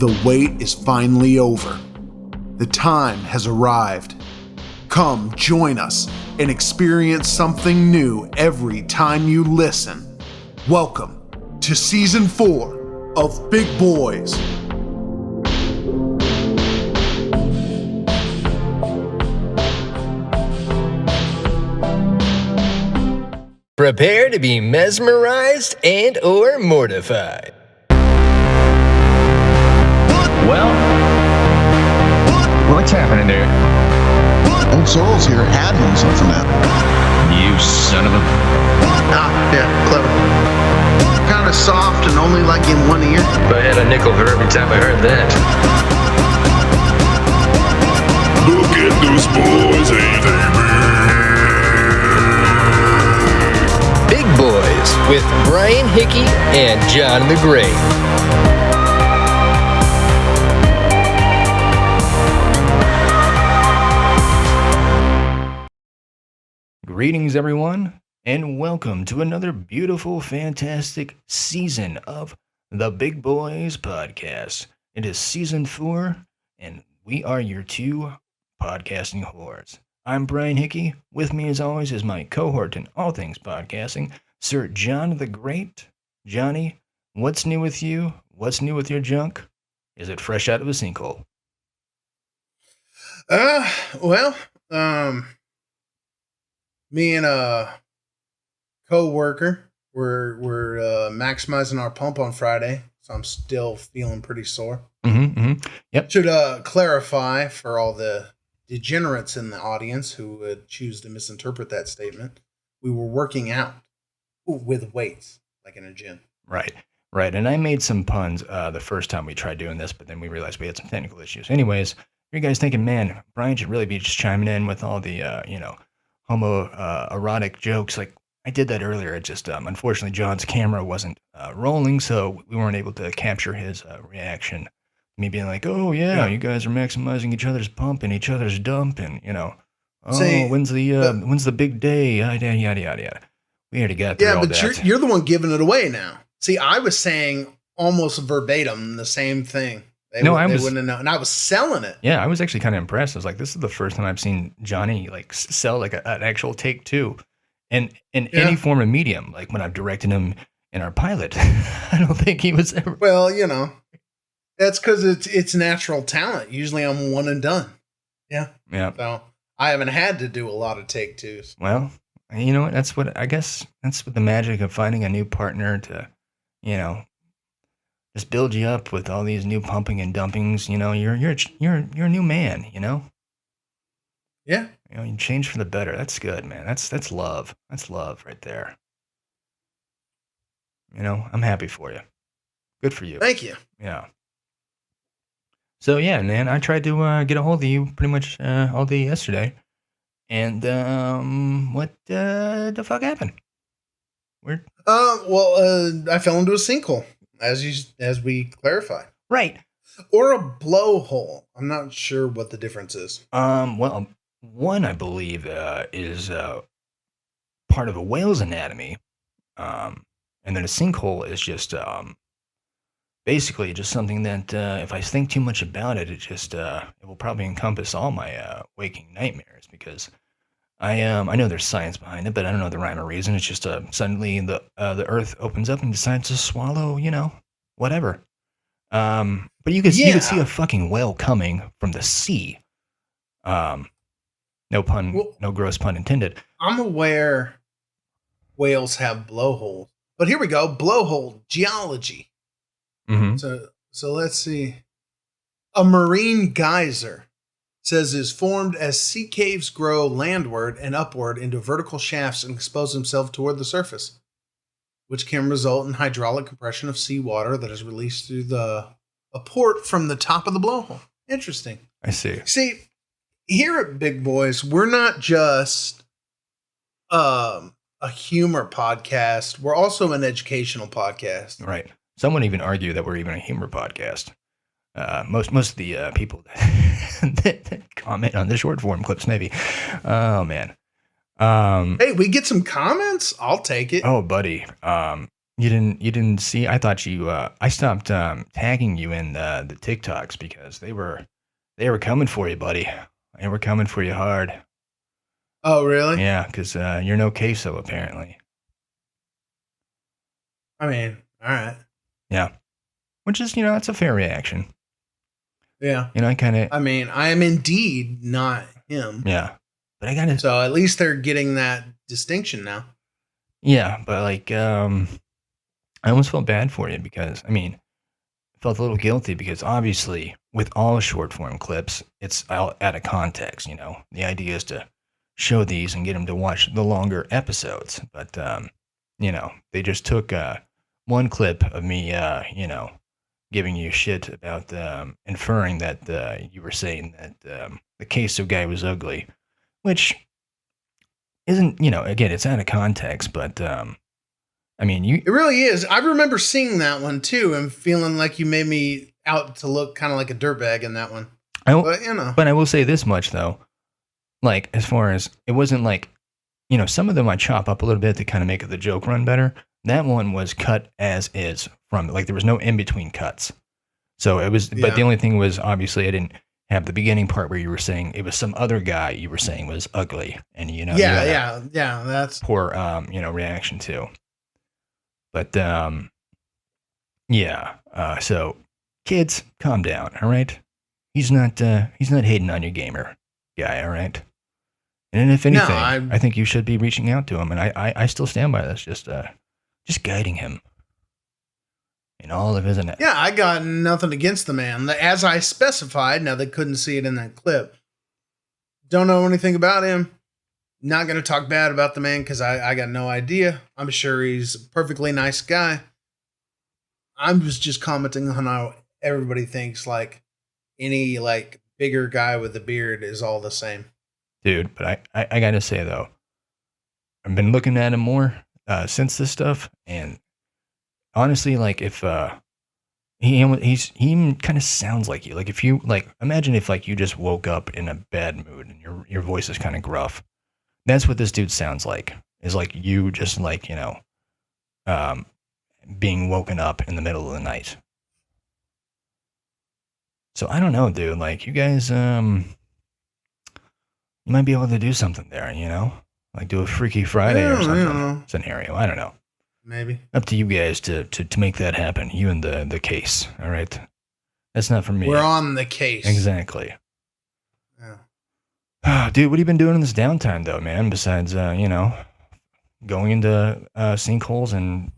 The wait is finally over. The time has arrived. Come join us and experience something new every time you listen. Welcome to Season 4 of Big Boys. Prepare to be mesmerized and or mortified. Well, what's happening there? Old Souls here had himself from that. You son of a... Yeah, clever. Kind of soft and only like in one ear. If I had a nickel for every time I heard that. Look at those boys, ain't they Big Boys with Brian Hickey and John the Great. Greetings, everyone, and welcome to another beautiful, fantastic season of the Big Boys Podcast. It is Season 4, and we are your two podcasting whores. I'm Brian Hickey. With me, as always, is my cohort in all things podcasting, Sir John the Great. Johnny, what's new with you? What's new with your junk? Is it fresh out of a sinkhole? Me and a co-worker, we're maximizing our pump on Friday, so I'm still feeling pretty sore. Yep. Should clarify for all the degenerates in the audience who would choose to misinterpret that statement. We were working out with weights, like in a gym. Right. And I made some puns the first time we tried doing this, but then we realized we had some technical issues. Anyways, you guys thinking, man, Brian should really be just chiming in with all the, homoerotic jokes. Like, I did that earlier. It just, unfortunately, John's camera wasn't rolling, so we weren't able to capture his reaction. Me being like, oh, yeah, you guys are maximizing each other's pump and each other's dump, and, when's the big day, yada, yada, yada. We already got through all that. Yeah, but you're the one giving it away now. See, I was saying almost verbatim the same thing. They wouldn't have known. And I was selling it. Yeah, I was actually kind of impressed. I was like, this is the first time I've seen Johnny like sell like an actual take two. And in any form of medium, like when I've directed him in our pilot, I don't think he was ever. Well, that's because it's natural talent. Usually I'm one and done. Yeah. So I haven't had to do a lot of take twos. Well, you know what? That's what the magic of finding a new partner to, just build you up with all these new pumping and dumpings. You're a new man. Yeah. You change for the better. That's good, man. That's love. That's love right there. I'm happy for you. Good for you. Thank you. Yeah. So yeah, man, I tried to get a hold of you pretty much all day yesterday, and what the fuck happened? I fell into a sinkhole, as we clarified. Right. Or a blowhole. I'm not sure what the difference is. Well, one I believe is part of a whale's anatomy, and then a sinkhole is just basically just something that if I think too much about it, it will probably encompass all my waking nightmares, because I know there's science behind it, but I don't know the rhyme or reason. It's just suddenly the earth opens up and decides to swallow, whatever. But you could see a fucking whale coming from the sea. No gross pun intended. I'm aware whales have blowholes, but here we go. Blowhole geology. Mm-hmm. So let's see. A marine geyser says is formed as sea caves grow landward and upward into vertical shafts and expose themselves toward the surface, which can result in hydraulic compression of seawater that is released through a port from the top of the blowhole. Interesting. I see. See, here at Big Boys, we're not just a humor podcast. We're also an educational podcast. Right. Some would even argue that we're even a humor podcast. Most of the people that comment on the short form clips, maybe. Oh man. Hey, we get some comments. I'll take it. Oh, buddy. You didn't see. I thought you. I stopped tagging you in the TikToks because they were coming for you, buddy. They were coming for you hard. Oh, really? Yeah, because you're no queso apparently. I mean, all right. Yeah, which is it's a fair reaction. Yeah. I kind of. I mean, I am indeed not him. Yeah, but I gotta. So at least they're getting that distinction now. Yeah, but like, I almost felt bad for you because I felt a little guilty because obviously with all short form clips, it's out of context. The idea is to show these and get them to watch the longer episodes, but they just took one clip of me, giving you shit about inferring that you were saying that the queso guy was ugly, which isn't, again, it's out of context, but you. It really is. I remember seeing that one too and feeling like you made me out to look kind of like a dirtbag in that one. But I will say this much though, like as far as it wasn't like, some of them I chop up a little bit to kind of make the joke run better. That one was cut as is from like there was no in between cuts. So it was, but the only thing was obviously I didn't have the beginning part where you were saying it was some other guy you were saying was ugly, and yeah, that's poor reaction too. But so kids, calm down, all right? He's not hating on your gamer guy, all right? And if anything, I think you should be reaching out to him, and I still stand by this, just guiding him in all of his. Yeah, I got nothing against the man. As I specified, now they couldn't see it in that clip. Don't know anything about him. Not going to talk bad about the man because I got no idea. I'm sure he's a perfectly nice guy. I'm just commenting on how everybody thinks like any like bigger guy with a beard is all the same. Dude, but I got to say though, I've been looking at him more since this stuff, and honestly, like if he kind of sounds like you. Like if you like imagine if like you just woke up in a bad mood and your voice is kind of gruff. That's what this dude sounds like. Is like you just like, being woken up in the middle of the night. So I don't know, dude. Like you guys, you might be able to do something there, like do a Freaky Friday or something scenario. I don't know. Maybe. Up to you guys to make that happen. You and the case. All right. That's not for me. We're on the case. Exactly. Yeah. Dude, what have you been doing in this downtime, though, man? Besides, going into sinkholes and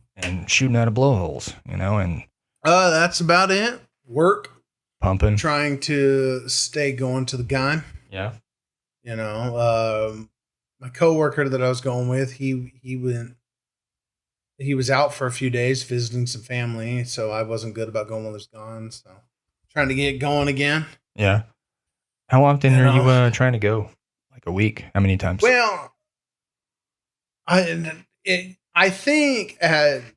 shooting out of blowholes, and that's about it. Work, pumping, trying to stay going to the game. Yeah. My coworker that I was going with, he was out for a few days visiting some family, so I wasn't good about going while he was gone. So trying to get going again. Yeah. How often are you trying to go? Like a week? How many times? Well, I think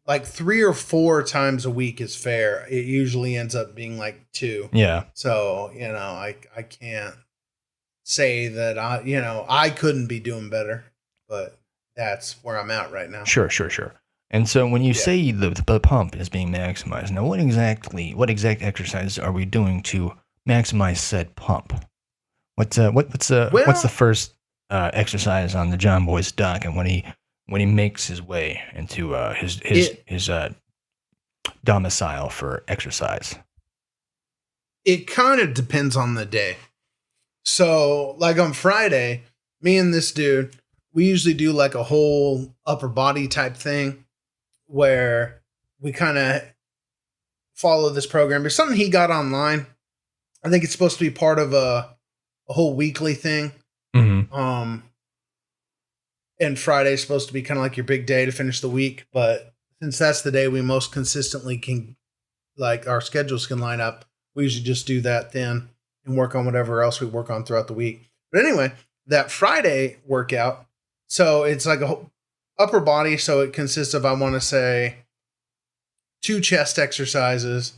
like 3 or 4 times a week is fair. It usually ends up being like 2. Yeah. So, I can't say that I couldn't be doing better, but that's where I'm at right now. Sure. And so when you say the pump is being maximized, now what exact exercises are we doing to maximize said pump? What's the first exercise on the John Boy's dock, and when he makes his way into his domicile for exercise? It kind of depends on the day. So, like on Friday, me and this dude, we usually do like a whole upper body type thing where we kind of follow this program. There's something he got online. I think it's supposed to be part of a whole weekly thing. Mm-hmm. And Friday's supposed to be kind of like your big day to finish the week. But since that's the day we most consistently can, like our schedules can line up, we usually just do that then and work on whatever else we work on throughout the week. But anyway, that Friday workout, so it's like a whole upper body. So it consists of, I want to say, 2 chest exercises,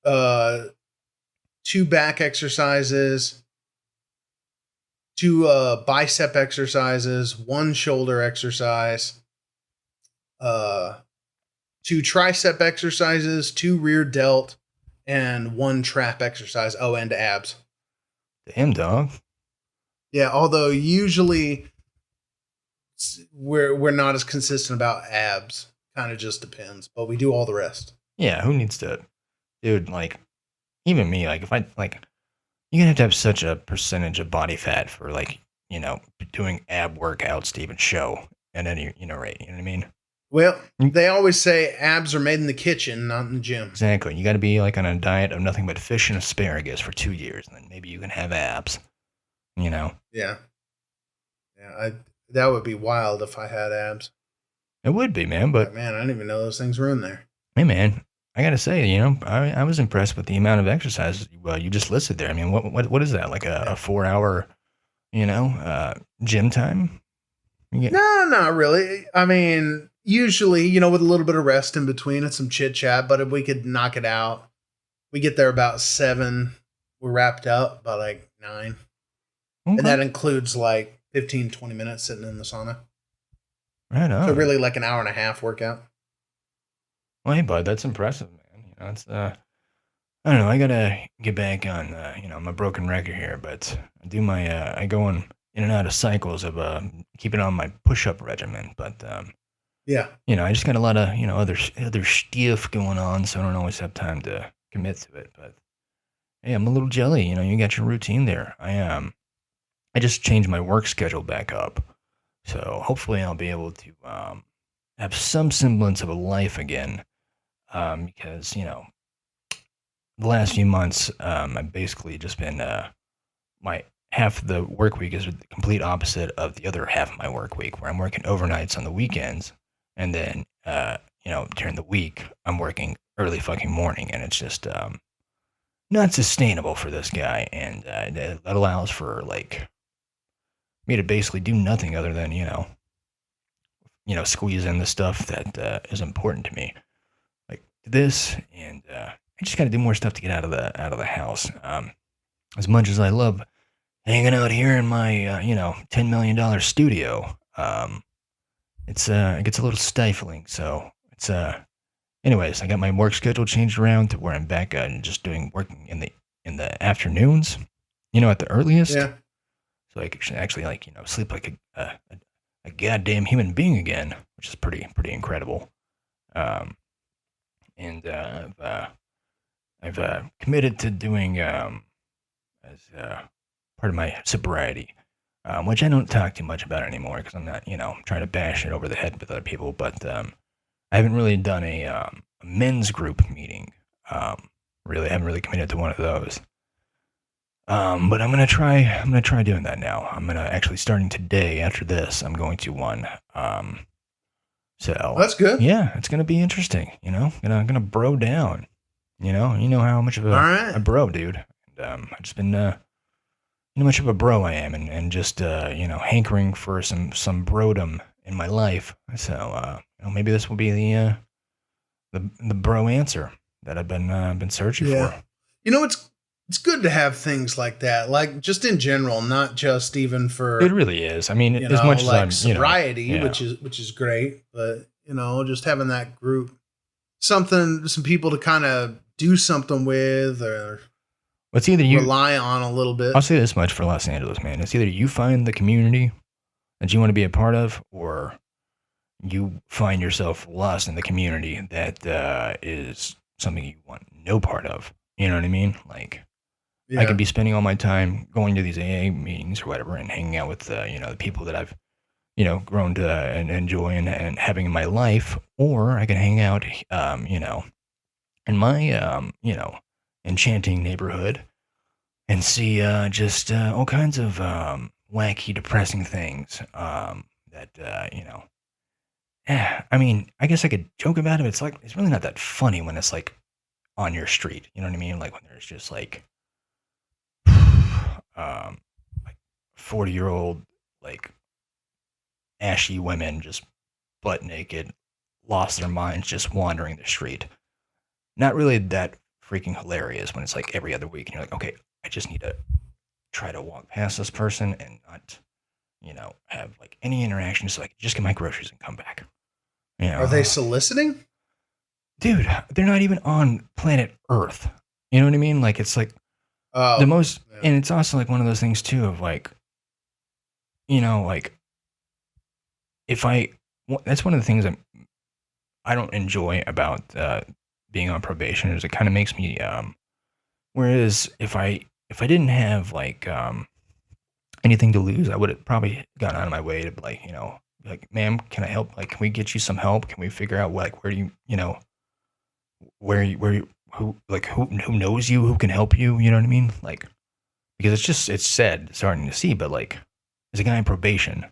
2 back exercises, 2 bicep exercises, 1 shoulder exercise, 2 tricep exercises, 2 rear delt, and 1 trap exercise. Oh, and abs. Damn, dog. Yeah, although usually we're not as consistent about abs. Kind of just depends, but we do all the rest. Yeah, who needs to, dude? Like, even me. Like, if I like, you're gonna have to have such a percentage of body fat for like, doing ab workouts to even show at any rate. You know what I mean? Well, they always say abs are made in the kitchen, not in the gym. Exactly. You got to be like on a diet of nothing but fish and asparagus for 2 years, and then maybe you can have abs. Yeah. Yeah. That would be wild if I had abs. It would be, man. But man, I didn't even know those things were in there. Hey, man, I gotta say, I was impressed with the amount of exercise you just listed there. I mean, what is that? Like a 4-hour, gym time? No, not really. I mean, usually, with a little bit of rest in between and some chit chat, but if we could knock it out, we get there about 7. We're wrapped up by like 9. Okay. And that includes like 15, 20 minutes sitting in the sauna. Right on. So really like an hour and a half workout. Well, hey, bud, that's impressive, man. It's I don't know. I gotta get back on. I'm a broken record here, but I do I go in and out of cycles of keeping on my push-up regimen. But yeah, I just got a lot of other stuff going on, so I don't always have time to commit to it. But hey, I'm a little jelly. You got your routine there. I just changed my work schedule back up, so hopefully I'll be able to have some semblance of a life again. Because the last few months, I've basically just been my half of the work week is the complete opposite of the other half of my work week, where I'm working overnights on the weekends, and then during the week I'm working early fucking morning, and it's just not sustainable for this guy, and that allows for like me to basically do nothing other than squeeze in the stuff that is important to me, like this, and I just got to do more stuff to get out of the house. As much as I love hanging out here in my $10 million studio, it gets a little stifling. So it's anyways, I got my work schedule changed around to where I'm back and just working in the afternoons, at the earliest. Yeah. So I can actually sleep like a goddamn human being again, which is pretty incredible. And I've committed to doing as part of my sobriety, which I don't talk too much about anymore because I'm not trying to bash it over the head with other people. But I haven't really done a men's group meeting. Really, I haven't really committed to one of those. But I'm gonna try doing that now. I'm gonna actually starting today. After this, I'm going to one. So that's good. Yeah, it's gonna be interesting. Gonna bro down. You know how much of a bro, dude. And I've just been how much of a bro I am, and just hankering for some brodom in my life. So maybe this will be the bro answer that I've been searching for. It's good to have things like that, like just in general, not just even for. It really is. I mean, as much as I'm sobriety, which is great, but just having that group, some people to kind of do something with, or it's either you rely on a little bit. I'll say this much for Los Angeles, man. It's either you find the community that you want to be a part of, or you find yourself lost in the community that is something you want no part of. You know what I mean? Like. Yeah. I could be spending all my time going to these AA meetings or whatever and hanging out with, the people that I've, grown to and enjoy and having in my life. Or I can hang out, in my, enchanting neighborhood and see just all kinds of wacky, depressing things that, I mean, I guess I could joke about it. But it's really not that funny when it's like on your street. You know what I mean? Like when there's just like 40-year-old like ashy women just butt naked, lost their minds, just wandering the street. Not really that freaking hilarious when it's like every other week and you're like, okay, I just need to try to walk past this person and not, have like any interaction so I can just get my groceries and come back. Are they soliciting? dude, they're not even on planet Earth. You know what I mean? Like it's like Oh, the most, yeah. and it's also like one of those things too of like, you know, like if that's one of the things that I don't enjoy about being on probation is it kind of makes me. Whereas if I didn't have like anything to lose, I would have probably gone out of my way to be like, you know, like, ma'am, can I help? Like, can we get you some help? Can we figure out like where you know, where you, who knows you, who can help you? You know what I mean? Like, because it's sad starting to see, but like, as a guy on probation,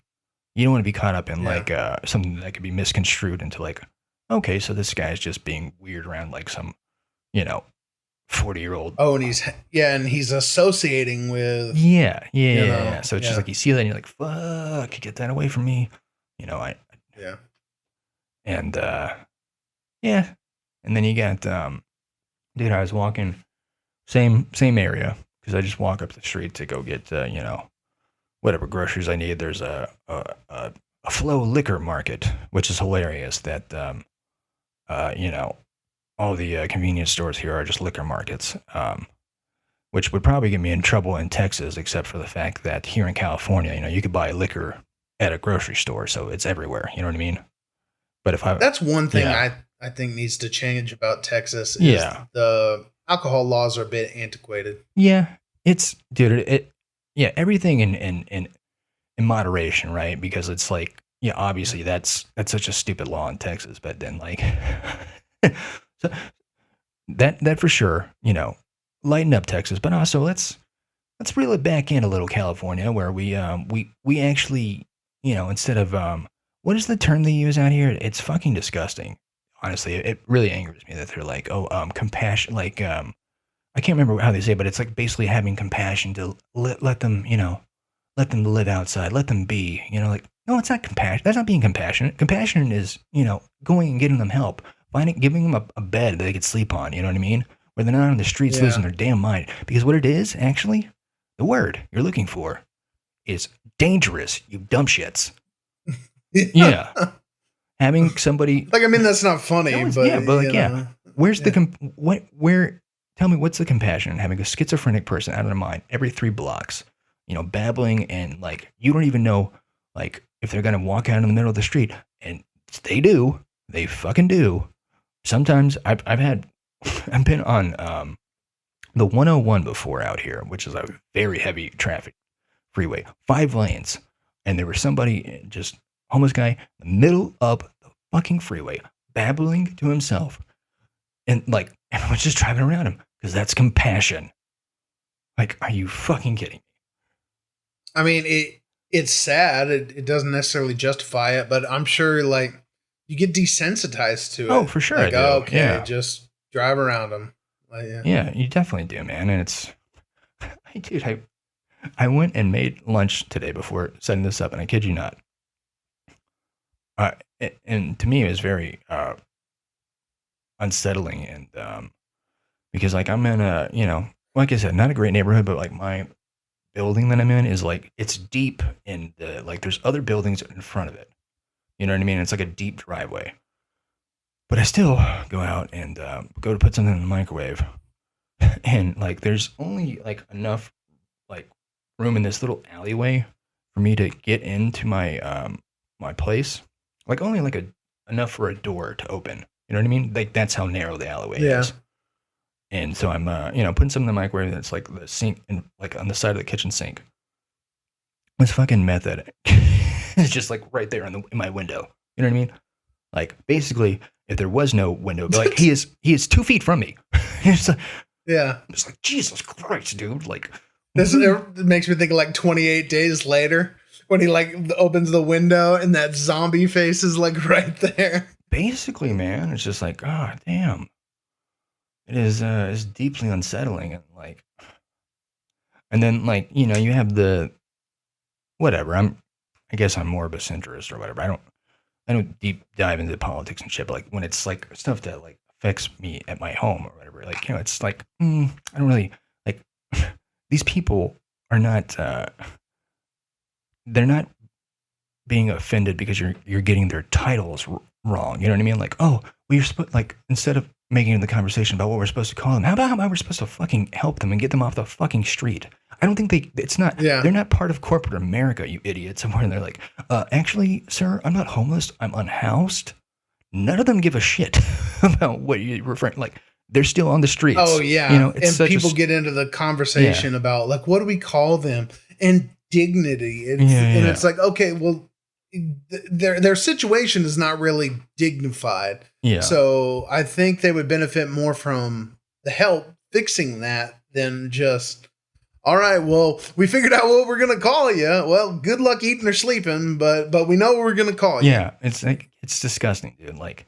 you don't want to be caught up in Yeah. like something that could be misconstrued into like, okay, so this guy's just being weird around like some, you know, 40-year-old. Oh, and he's associating with. Yeah. You know, Yeah. So it's just yeah. like you see that and you're like, fuck, get that away from me. You know, Yeah. and yeah. And then you got dude, I was walking same area because I just walk up the street to go get you know, whatever groceries I need. There's a Flow liquor market, which is hilarious that you know, all the convenience stores here are just liquor markets. Which would probably get me in trouble in Texas, except for the fact that here in California, you know, you could buy liquor at a grocery store, so it's everywhere. You know what I mean? But if I, That's one thing Yeah. I think needs to change about Texas. Is Yeah. the alcohol laws are a bit antiquated. yeah, it's dude, yeah, everything in moderation, right? Because it's like, yeah, obviously that's such a stupid law in Texas, but then like, so that for sure, you know, lighten up Texas, but also let's reel it back in a little, California, where we actually, you know, instead of what is the term they use out here? It's fucking disgusting. Honestly, it really angers me that they're like, oh, compassion, like I can't remember how they say it, but it's like basically having compassion to let them, you know, let them live outside, let them be, you know, like, no, it's not compassion. That's not being compassionate. Compassion is, you know, going and getting them help, giving them a bed that they could sleep on. You know what I mean? Where they're not on the streets Yeah. losing their damn mind. Because what it is, actually, the word you're looking for is dangerous, you dumb shits. Yeah. Having somebody, Like, I mean, that's not funny, No, it's- but yeah, but, like, you yeah. know. where's Yeah. tell me what's the compassion in having a schizophrenic person out of their mind every 3 blocks, you know, babbling and like, you don't even know, like, if they're going to walk out in the middle of the street, and they fucking do. Sometimes I've been on the 101 before out here, which is a very heavy traffic freeway, 5 lanes, and there was somebody, just homeless guy, in the middle of the fucking freeway, babbling to himself, and like everyone's just driving around him because that's compassion. Like, are you fucking kidding me? I mean, it's sad. It doesn't necessarily justify it, but I'm sure like you get desensitized to it. Oh, for sure I Like, do. oh, okay, Yeah. just drive around them. Like, yeah. Yeah, you definitely do, man. And it's, dude, I went and made lunch today before setting this up, and I kid you not. And to me, it was very unsettling, and because like I'm in a, you know, like I said, not a great neighborhood, but like my building that I'm in is like, it's deep in the, like, there's other buildings in front of it. You know what I mean? It's like a deep driveway. But I still go out and go to put something in the microwave, and like there's only like enough like room in this little alleyway for me to get into my my place. Like only like enough for a door to open. You know what I mean? Like that's how narrow the alleyway Yeah. is. And so I'm you know, putting something in the microwave that's like the sink and like on the side of the kitchen sink. It's fucking meth at it. It's just like right there in my window. You know what I mean? Like basically, if there was no window, but like he is 2 feet from me. It's like, Yeah. it's like, Jesus Christ, dude. Like, This it makes me think of like 28 Days Later when he like opens the window and that zombie face is like right there. basically, man, it's just like, God damn. It is it's deeply unsettling, and like, and then like, you know, you have the whatever. I guess I'm more of a centrist or whatever. I don't deep dive into politics and shit, but like when it's like stuff that like affects me at my home or whatever, like, you know, it's like, I don't really like these people are not they're not being offended because you're getting their titles wrong. You know what I mean? Like, oh, well, you're supposed, like, instead of making the conversation about what we're supposed to call them, how about we're supposed to fucking help them and get them off the fucking street? I don't think it's not, Yeah. they're not part of corporate America, you idiots. Somewhere they're like, actually, sir, I'm not homeless. I'm unhoused. None of them give a shit about what you're referring, like, they're still on the streets. Oh yeah, You know, it's and such people get into the conversation about like, what do we call them? And dignity. And it's like, okay, well, their situation is not really dignified. Yeah. So I think they would benefit more from the help fixing that than just, all right, well, we figured out what we're gonna call you. Well, good luck eating or sleeping, but we know what we're gonna call you. Yeah, it's like, it's disgusting, dude. Like,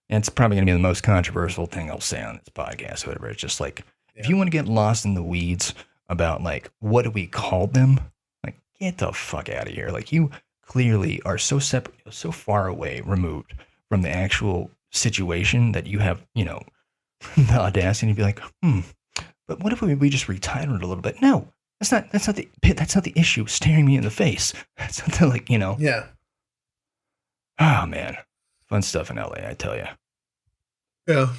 and it's probably gonna be the most controversial thing I'll say on this podcast, or whatever. It's just like, if you want to get lost in the weeds about like what do we call them, like, get the fuck out of here. Like, you clearly are so separate, so far away, removed from the actual situation that you have, you know, the audacity to be like, but what if we just retitle it a little bit? No, that's not the issue staring me in the face. That's not the, like, you know. Yeah. Oh man, fun stuff in LA, I tell you. Yeah.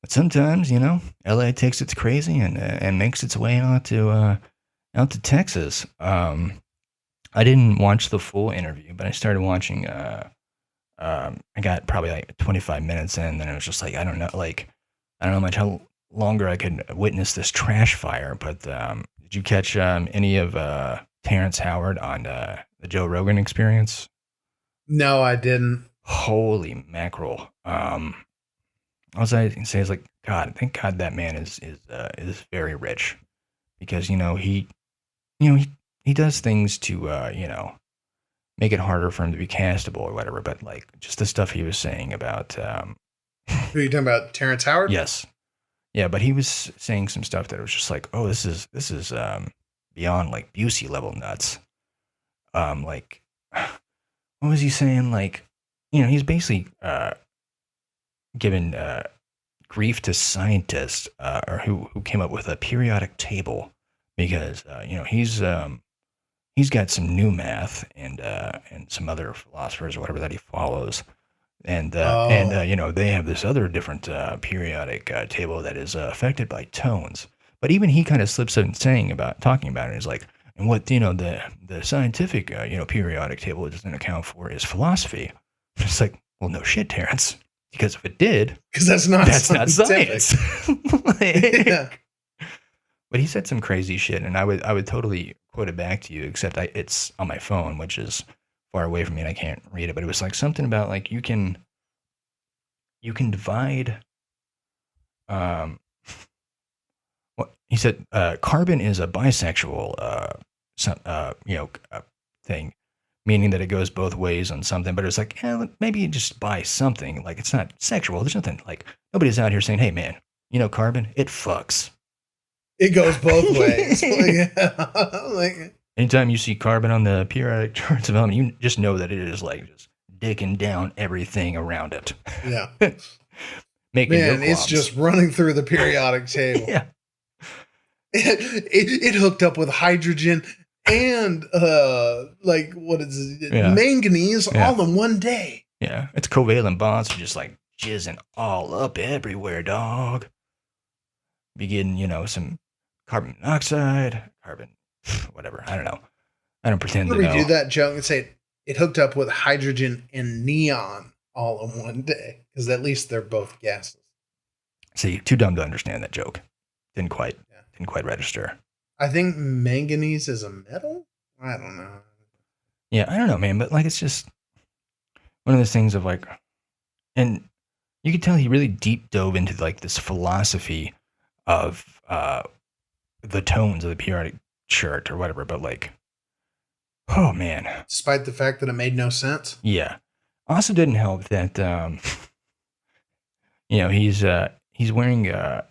But sometimes, you know, LA takes its crazy and makes its way out to Texas. I didn't watch the full interview, but I started watching. I got probably like 25 minutes in, and then it was just like, I don't know much how longer I could witness this trash fire. But did you catch any of Terrence Howard on the Joe Rogan Experience? No, I didn't. Holy mackerel! All I can say is, like, God, thank God that man is very rich, because he does things to make it harder for him to be castable or whatever. But like, just the stuff he was saying about Who are you talking about? Terrence Howard? yes, yeah, but he was saying some stuff that was just like, oh, this is beyond like Busey level nuts. Like, what was he saying? Like, he's basically given grief to scientists or who came up with a periodic table, because he's got some new math and some other philosophers or whatever that he follows, and they have this other different periodic table that is affected by tones. But even he kind of slips in talking about it is like, and what the scientific periodic table doesn't account for is philosophy. It's like, well, no shit, Terrence, because if it did, because that's not science. Like, Yeah. But he said some crazy shit, and I would totally quote it back to you, except it's on my phone, which is far away from me, and I can't read it. But it was like something about like you can divide. What he said, carbon is a bisexual thing, meaning that it goes both ways on something. But it's like, maybe you just buy something, like it's not sexual. There's nothing, like, nobody's out here saying, hey man, carbon, it fucks. It goes both ways. Like, Anytime you see carbon on the periodic chart of element, you just know that it is like just dicking down everything around it. yeah. Making Man, no it's qualms. just running through the periodic table. Yeah. It hooked up with hydrogen and like, what is it? Yeah. Manganese Yeah. all in one day. Yeah. It's covalent bonds are just like jizzing all up everywhere, dog. Be getting, some carbon monoxide, carbon, whatever. I don't know. I don't pretend to Let me know. do that joke and say it hooked up with hydrogen and neon all in one day, because at least they're both gases. See, too dumb to understand that joke. Didn't quite register. I think manganese is a metal. I don't know. Yeah, I don't know, man, but like, it's just one of those things of like, and you could tell he really deep dove into like this philosophy of the tones of the periodic chart or whatever, but like, oh man. Despite the fact that it made no sense. Yeah. Also didn't help that he's wearing a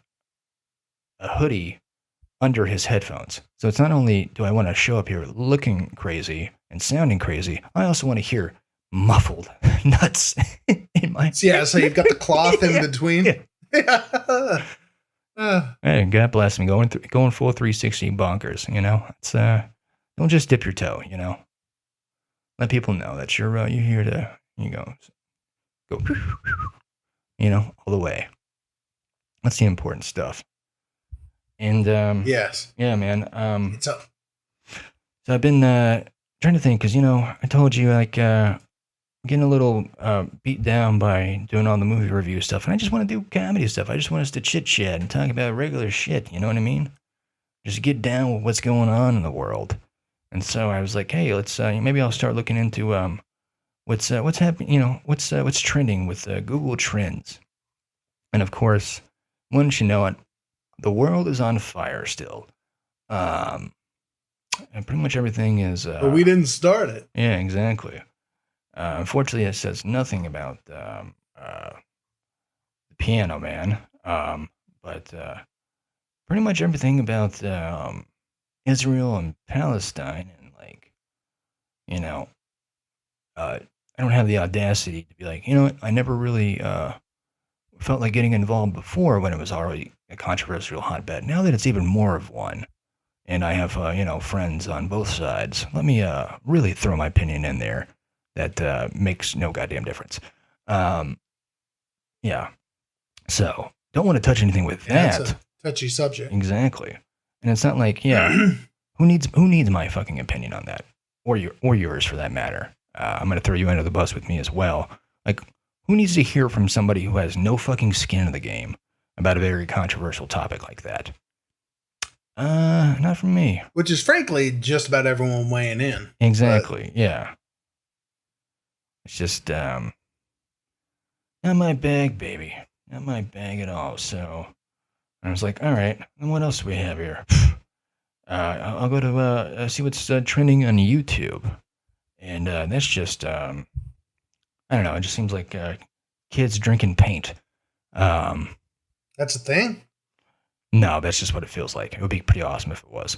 hoodie under his headphones. So it's not only do I want to show up here looking crazy and sounding crazy, I also want to hear muffled nuts in my Yeah, so you've got the cloth in Yeah. between. Yeah. Hey, God bless me, going full 360 bonkers. It's don't just dip your toe. Let people know that you're here to go, all the way. That's the important stuff. And Yes. yeah, man. It's a So I've been trying to think because I told you like getting a little beat down by doing all the movie review stuff, and I just want to do comedy stuff. I just want us to chit chat and talk about regular shit. You know what I mean? Just get down with what's going on in the world. And so I was like, hey, let's maybe I'll start looking into what's happening. What's trending with Google Trends. And of course, wouldn't you know it, the world is on fire still. And pretty much everything is. but we didn't start it. Yeah, exactly. Unfortunately, it says nothing about the Piano Man, but pretty much everything about Israel and Palestine, and I don't have the audacity to be like, what, I never really felt like getting involved before when it was already a controversial hotbed. Now that it's even more of one, and I have friends on both sides, let me really throw my opinion in there. That makes no goddamn difference. Yeah. So don't want to touch anything with that. That's a touchy subject. Exactly. And it's not like, who needs my fucking opinion on that, or yours for that matter. I'm gonna throw you under the bus with me as well. Like, who needs to hear from somebody who has no fucking skin in the game about a very controversial topic like that? Not from me. Which is frankly just about everyone weighing in. Exactly. Yeah. It's just not my bag, baby. Not my bag at all. So I was like, all right, then what else do we have here? I'll go to see what's trending on YouTube. And that's just, I don't know, it just seems like kids drinking paint. That's a thing? No, that's just what it feels like. It would be pretty awesome if it was.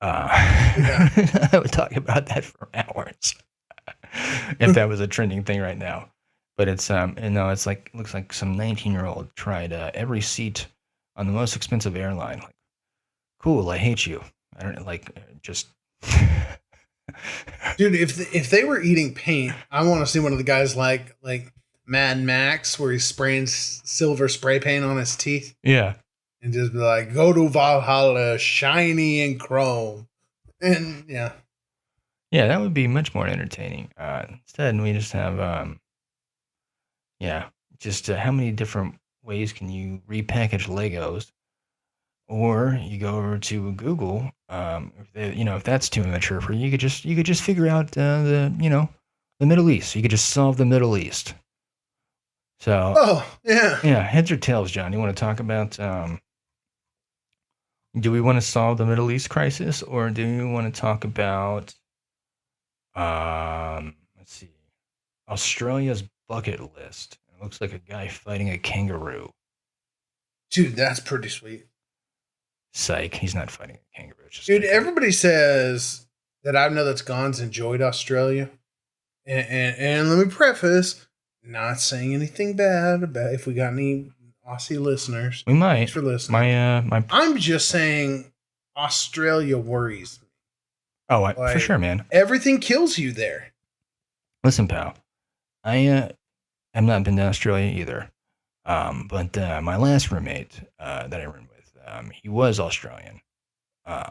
I would talk about that for hours. If that was a trending thing right now. But it's it's like, looks like some 19-year-old tried every seat on the most expensive airline. Like, cool, I hate you. I don't just. Dude, if they were eating paint, I want to see one of the guys like Mad Max, where he's spraying silver spray paint on his teeth. Yeah. And just be like, go to Valhalla, shiny and chrome. And yeah. Yeah, that would be much more entertaining. Instead, we just have, how many different ways can you repackage Legos? Or you go over to Google, if that's too immature for you, you could just figure out the Middle East. You could just solve the Middle East. So, yeah, heads or tails, John? You want to talk about? Do we want to solve the Middle East crisis, or do you want to talk about? Let's see, Australia's bucket list. It looks like a guy fighting a kangaroo. Dude, that's pretty sweet. Psych, he's not fighting a kangaroo. Dude, everybody says that I know that's gone's enjoyed Australia. And let me preface, not saying anything bad about if we got any Aussie listeners. We might. Thanks for listening. My I'm just saying Australia worries me. Oh, for sure, man. Everything kills you there. Listen, pal, I have not been to Australia either. But my last roommate that I roomed with, he was Australian. I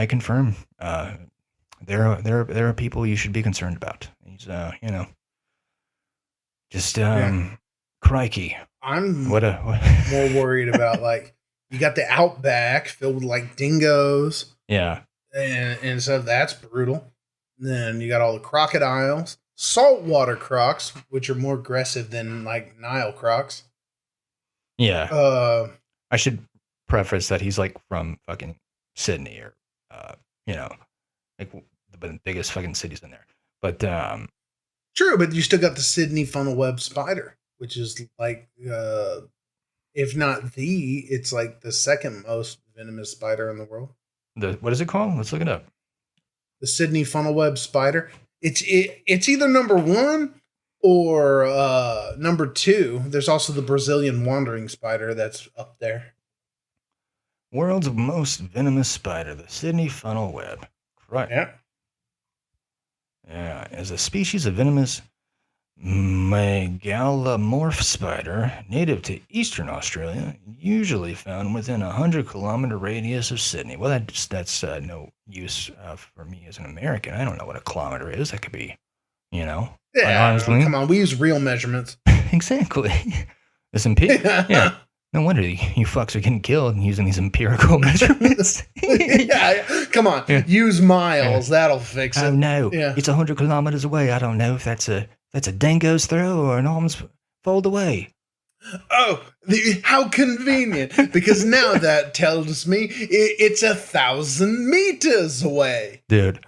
confirm. There are people you should be concerned about. He's crikey. I'm more worried about you got the outback filled with dingoes. Yeah. And so that's brutal. Then you got all the crocodiles, saltwater crocs, which are more aggressive than Nile crocs. Yeah. I should preface that he's from fucking Sydney or the biggest fucking cities in there. But true, but you still got the Sydney funnel web spider, which is if not it's the second most venomous spider in the world. What is it called? Let's look it up. The Sydney funnel web spider. It's either number one or number two. There's also the Brazilian wandering spider that's up there. World's most venomous spider, the Sydney funnel web. Right. Yeah. Yeah, is a species of venomous megalomorph spider native to eastern Australia, usually found within a 100-kilometer radius of Sydney. Well, that's no use for me as an American. I don't know what a kilometer is. That could be, an arm's length. Come on, we use real measurements. Exactly. This yeah. No wonder you fucks are getting killed using these empirical measurements. Yeah, come on, use miles. That'll fix it. Oh no, Yeah. it's 100 kilometers away. I don't know if that's a dingo's throw or an arm's fold away. Oh, how convenient! Because now that tells me it's 1,000 meters away. Dude,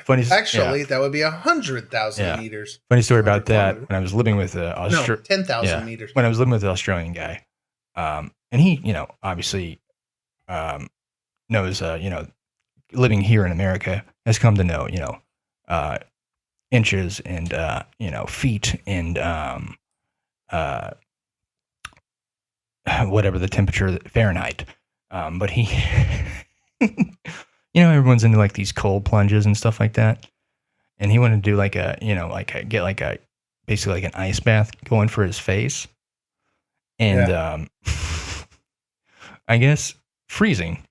funny. Actually, that would be 100,000 meters. Funny story about that. When I was living with 10,000 meters. When I was living with an Australian guy, and he, obviously, knows, living here in America has come to know, inches and feet and whatever the temperature Fahrenheit. But he, everyone's into like these cold plunges and stuff like that. And he wanted to do basically like an ice bath going for his face. And I guess freezing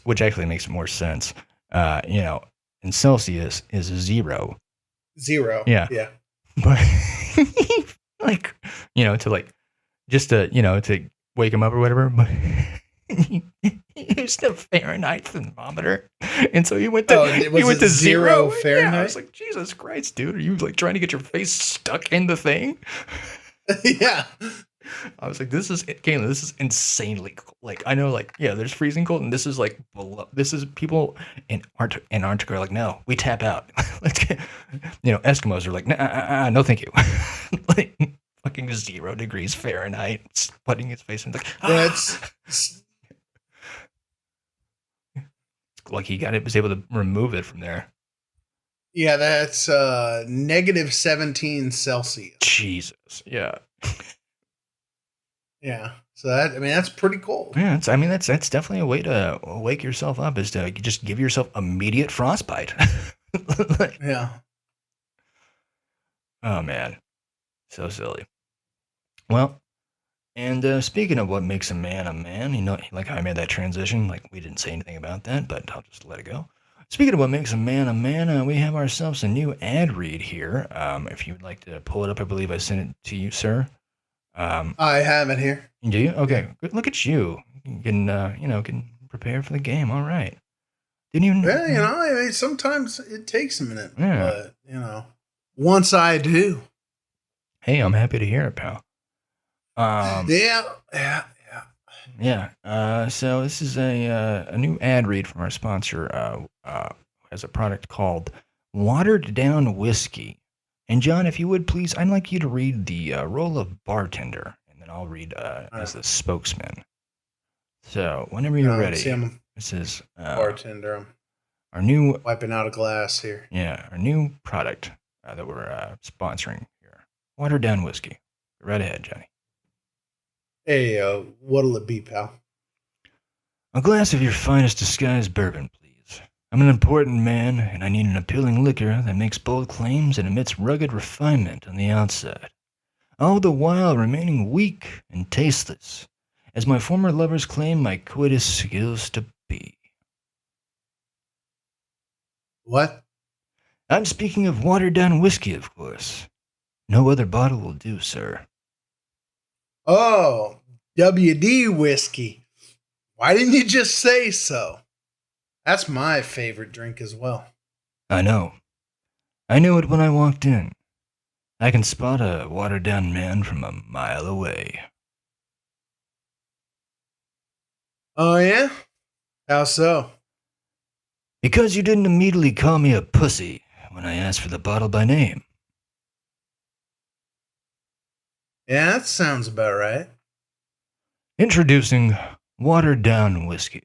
which actually makes more sense. In Celsius is 0. 0. Yeah. Yeah. But to wake him up or whatever, but he used a Fahrenheit thermometer, and so he went to 0 Fahrenheit. Yeah, I was like, Jesus Christ, dude, are you like trying to get your face stuck in the thing? Yeah. I was like, this is insanely cold. Like, I know, like, yeah, there's freezing cold, and this is like below. This is people in Antarctica are like, no, we tap out. Let's get, Eskimos are like, nah, no, thank you. Like, fucking 0 degrees Fahrenheit, putting his face in like, like he was able to remove it from there. Yeah, that's negative 17 Celsius. Jesus, yeah. Yeah, so that's pretty cold. Yeah, that's definitely a way to wake yourself up, is to just give yourself immediate frostbite. Yeah. Oh man, so silly. Well, and speaking of what makes a man, like how I made that transition, like we didn't say anything about that, but I'll just let it go. Speaking of what makes a man, we have ourselves a new ad read here. If you would like to pull it up, I believe I sent it to you, sir. I have it here. Do you? Okay. Good. Look at you. You can prepare for the game. All right. Didn't even. Yeah, sometimes it takes a minute. Yeah. But, once I do. Hey, I'm happy to hear it, pal. Yeah. So this is a new ad read from our sponsor, has a product called Watered Down Whiskey. And John, if you would please, I'd like you to read the role of bartender, and then I'll read as the spokesman. So whenever you're ready, this is bartender. Our new wiping out a glass here. Yeah, our new product that we're sponsoring here, Watered Down Whiskey. Right ahead, Johnny. Hey, what'll it be, pal? A glass of your finest disguised bourbon, please. I'm an important man, and I need an appealing liquor that makes bold claims and emits rugged refinement on the outside, all the while remaining weak and tasteless, as my former lovers claim my coitus skills to be. What? I'm speaking of watered-down whiskey, of course. No other bottle will do, sir. Oh, WD whiskey. Why didn't you just say so? That's my favorite drink as well. I know. I knew it when I walked in. I can spot a watered-down man from a mile away. Oh, yeah? How so? Because you didn't immediately call me a pussy when I asked for the bottle by name. Yeah, that sounds about right. Introducing watered-down whiskey.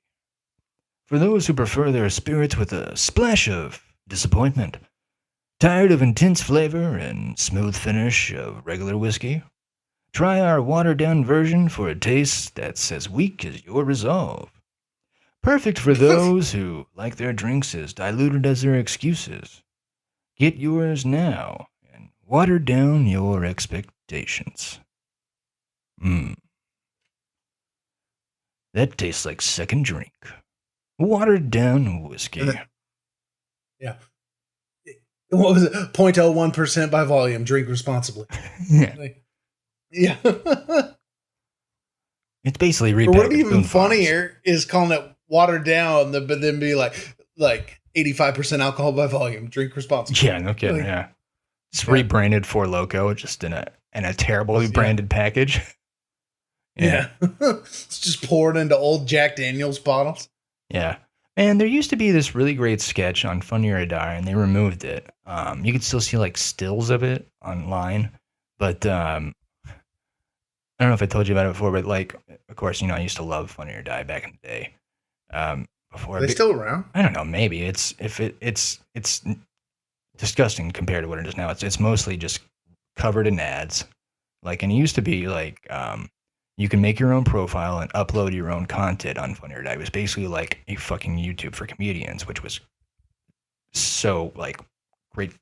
For those who prefer their spirits with a splash of disappointment, tired of intense flavor and smooth finish of regular whiskey, try our watered-down version for a taste that's as weak as your resolve. Perfect for those who like their drinks as diluted as their excuses, Get yours now and water down your expectations. Mmm. That tastes like second drink. Watered down whiskey. Yeah. What was it? 0.01% by volume. Drink responsibly. Yeah. Like, yeah. It's basically Or what would repackaged be even Boom Farms. funnier is calling it watered down, but then be like 85% alcohol by volume. Drink responsibly. Yeah, no kidding. Like, Yeah. It's yeah. rebranded for Loco, just in a terribly Yeah. branded package. Yeah. It's just poured into old Jack Daniels bottles. Yeah. And there used to be this really great sketch on Funny or Die, and they removed it. You could still see like stills of it online, but I don't know if I told you about it before, but like, of course, I used to love Funny or Die back in the day. Before Are they still around? I don't know, maybe it's disgusting compared to what it is now. It's mostly just covered in ads. Like, and it used to be like you can make your own profile and upload your own content on Funny or Die. It was basically like a fucking YouTube for comedians, which was so like great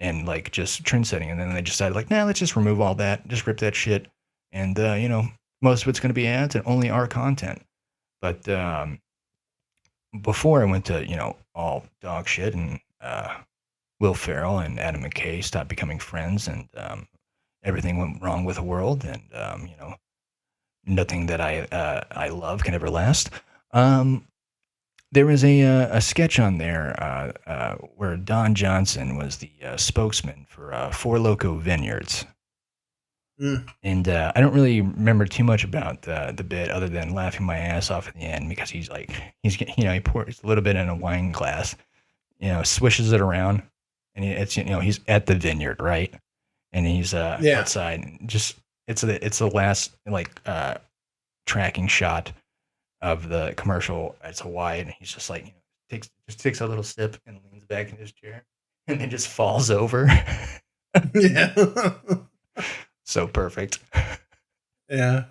and like just trend setting. And then they decided like, nah, let's just remove all that, just rip that shit, and most of it's going to be ads and only our content. But before I went to all dog shit and Will Ferrell and Adam McKay stopped becoming friends, and everything went wrong with the world, and nothing that I love can ever last. There was a sketch on there where Don Johnson was the spokesman for Four Loko Vineyards. Mm. And I don't really remember too much about the bit other than laughing my ass off at the end, because he pours a little bit in a wine glass, swishes it around, and he's at the vineyard, right? And he's outside, and just it's the last like tracking shot of the commercial. It's a wide, and he's just like takes a little sip and leans back in his chair, and then just falls over. Yeah. So perfect. Yeah.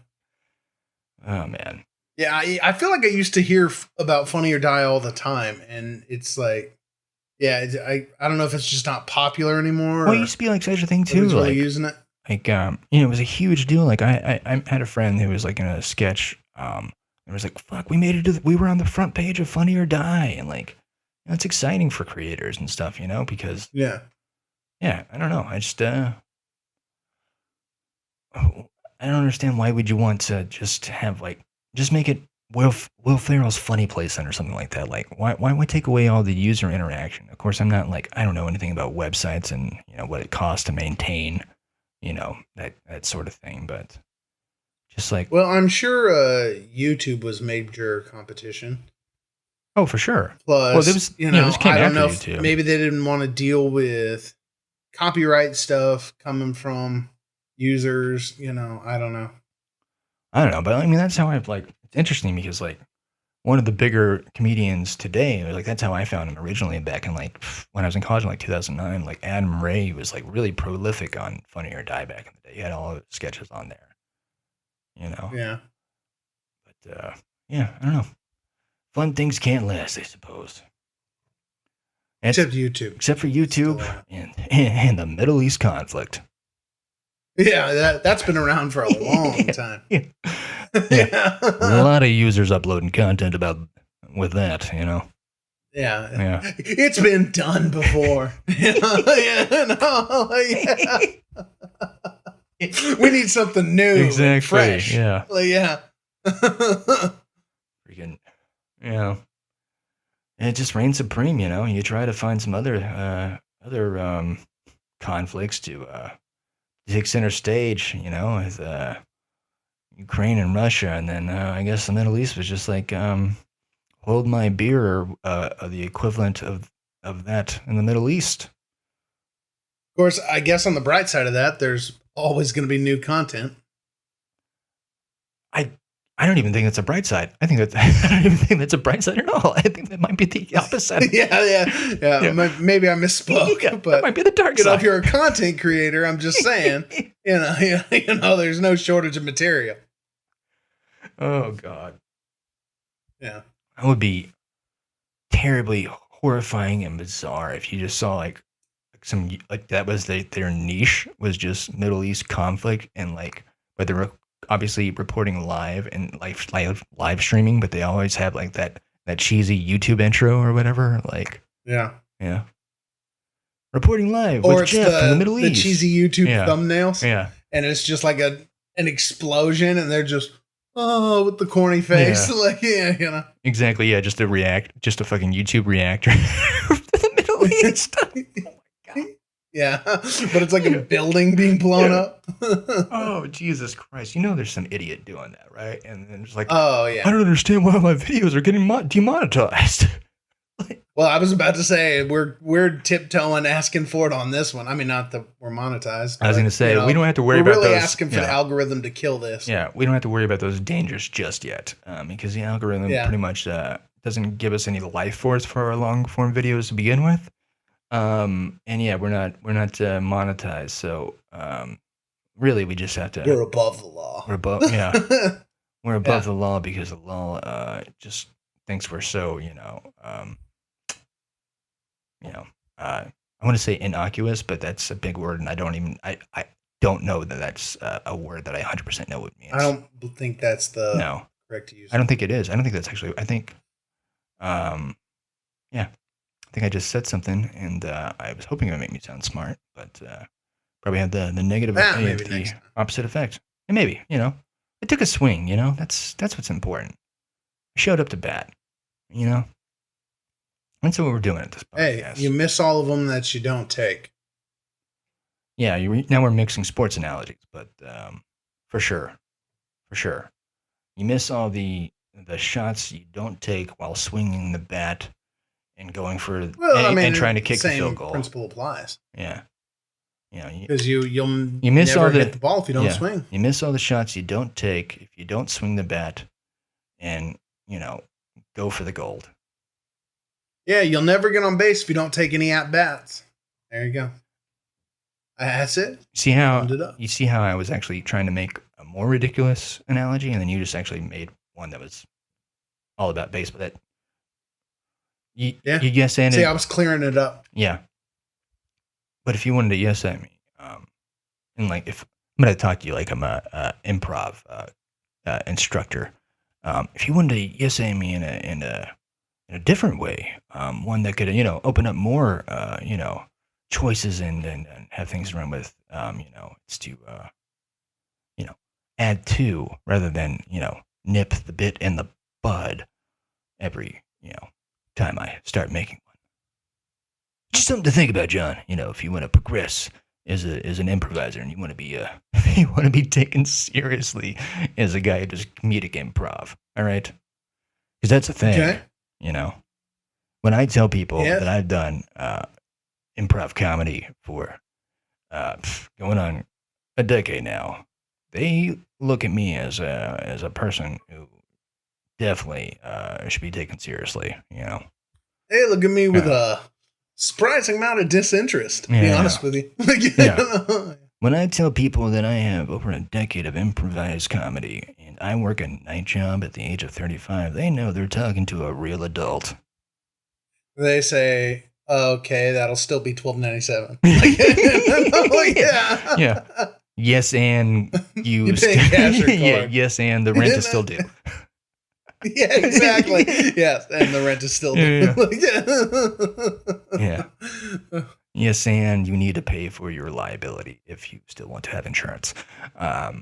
Oh man. Yeah, I feel like I used to hear about Funny or Die all the time, and it's like, yeah, I don't know if it's just not popular anymore. Well, it used to be like such a thing too. Really Like, using it. Like, it was a huge deal. Like, I had a friend who was like in a sketch. It was like, fuck, we made it we were on the front page of Funny or Die, and like, it's exciting for creators and stuff, because Yeah. I don't know. I just I don't understand, why would you want to just have like just make it Will Ferrell's Funny Place or something like that? Like, why take away all the user interaction? Of course, I'm not like, I don't know anything about websites and what it costs to maintain, that sort of thing, but just like, Well, I'm sure YouTube was major competition. oh, for sure. Plus, Well, there was- this came I don't after know if YouTube. maybe they didn't want to deal with copyright stuff coming from users. I don't know. I don't know, but I mean, that's how it's interesting, because like one of the bigger comedians today, like that's how I found him originally back in like when I was in college in like 2009. Like Adam Ray was like really prolific on Funny or Die back in the day. He had all the sketches on there, Yeah. But yeah, I don't know. Fun things can't last, I suppose. Except YouTube. Except for YouTube and the Middle East conflict. Yeah, that's been around for a long time. Yeah. A lot of users uploading content with that, Yeah. Yeah. It's been done before. We need something new. Exactly. And fresh. Yeah. Yeah. Freaking, and it just reigns supreme. You try to find some other conflicts to take center stage. With Ukraine and Russia, and then I guess the Middle East was just like hold my beer, the equivalent of that in the Middle East. Of course, I guess on the bright side of that, there's always going to be new content. I don't even think that's a bright side. I don't even think that's a bright side at all. I think that might be the opposite. Yeah. Maybe I misspoke, Yeah, but that might be the dark side. if you're a content creator, I'm just saying, there's no shortage of material. Oh God. Yeah. That would be terribly horrifying and bizarre if you just saw like like that was their niche was just Middle East conflict and like, but they were obviously reporting live and live streaming, but they always have like that cheesy YouTube intro or whatever. Like, Yeah. yeah, reporting live Or with it's Jeff from the Middle the East. cheesy YouTube Yeah. thumbnails. Yeah, And it's just like an explosion, and they're just with the corny face, Yeah. like you know. exactly. Yeah, just a fucking YouTube reactor to the Middle East. Yeah, but it's like a building being blown Yeah. up. Oh, Jesus Christ! You know, there's some idiot doing that, right? And then it's like, Oh I yeah. don't understand why my videos are getting demonetized. Well, I was about to say we're tiptoeing asking for it on this one. I mean, not that we're monetized. I was but, going to say, you know, we don't have to worry we're about really those. asking for the algorithm to kill this. Yeah, we don't have to worry about those dangers just yet, because the algorithm Yeah. pretty much doesn't give us any life force for our long form videos to begin with. And yeah, we're not monetized, so really we just have to. We're above the law. We're above, yeah, we're above Yeah. the law because the law just thinks we're so I want to say innocuous, but that's a big word, and I don't know that that's a word that I 100% know what it means. I don't think that's the No, correct use. I don't think it is. I don't think that's actually. I think, yeah, I think I just said something, and I was hoping it would make me sound smart, but probably had the negative, maybe the next time. opposite effect. And maybe it took a swing. That's what's important. I showed up to bat. That's what we're doing at this Hey, podcast. you miss all of them that you don't take. Yeah, now we're mixing sports analogies, but for sure, you miss all the shots you don't take while swinging the bat and going for and trying to kick the same field goal. principle applies Yeah, because you'll miss never all the hit the ball if you don't swing. You miss all the shots you don't take if you don't swing the bat and go for the gold. Yeah, you'll never get on base if you don't take any at bats. There you go. That's it. See how Summed it up. you see how I was actually trying to make a more ridiculous analogy, and then you just actually made one that was all about baseball. That you yes and See, I was clearing it up. yeah. But if you wanted to yes at me, and like if I'm gonna talk to you like I'm a improv instructor, if you wanted to yes and me in a different way, one that could open up more choices and have things run with it's to add to rather than nip the bit in the bud every time I start making one. Just something to think about, John. If you want to progress as an improviser and you want to be taken seriously as a guy who does comedic improv, all right? Because that's a thing. Okay. When I tell people Yes. that I've done improv comedy for going on a decade now, they look at me as a person who definitely should be taken seriously. Hey, look at me with a surprising amount of disinterest, to be Yeah. honest with you. Yeah. When I tell people that I have over a decade of improvised comedy and I work a night job at the age of 35, they know they're talking to a real adult. They say, okay, that'll still be $12.97. Like, yeah. Yeah. Yes, and You pay cash or yeah, card. yes, and the rent is still due. Yeah, exactly. Yes, and the rent is still due. Yeah. Yes, and you need to pay for your liability if you still want to have insurance. Yeah.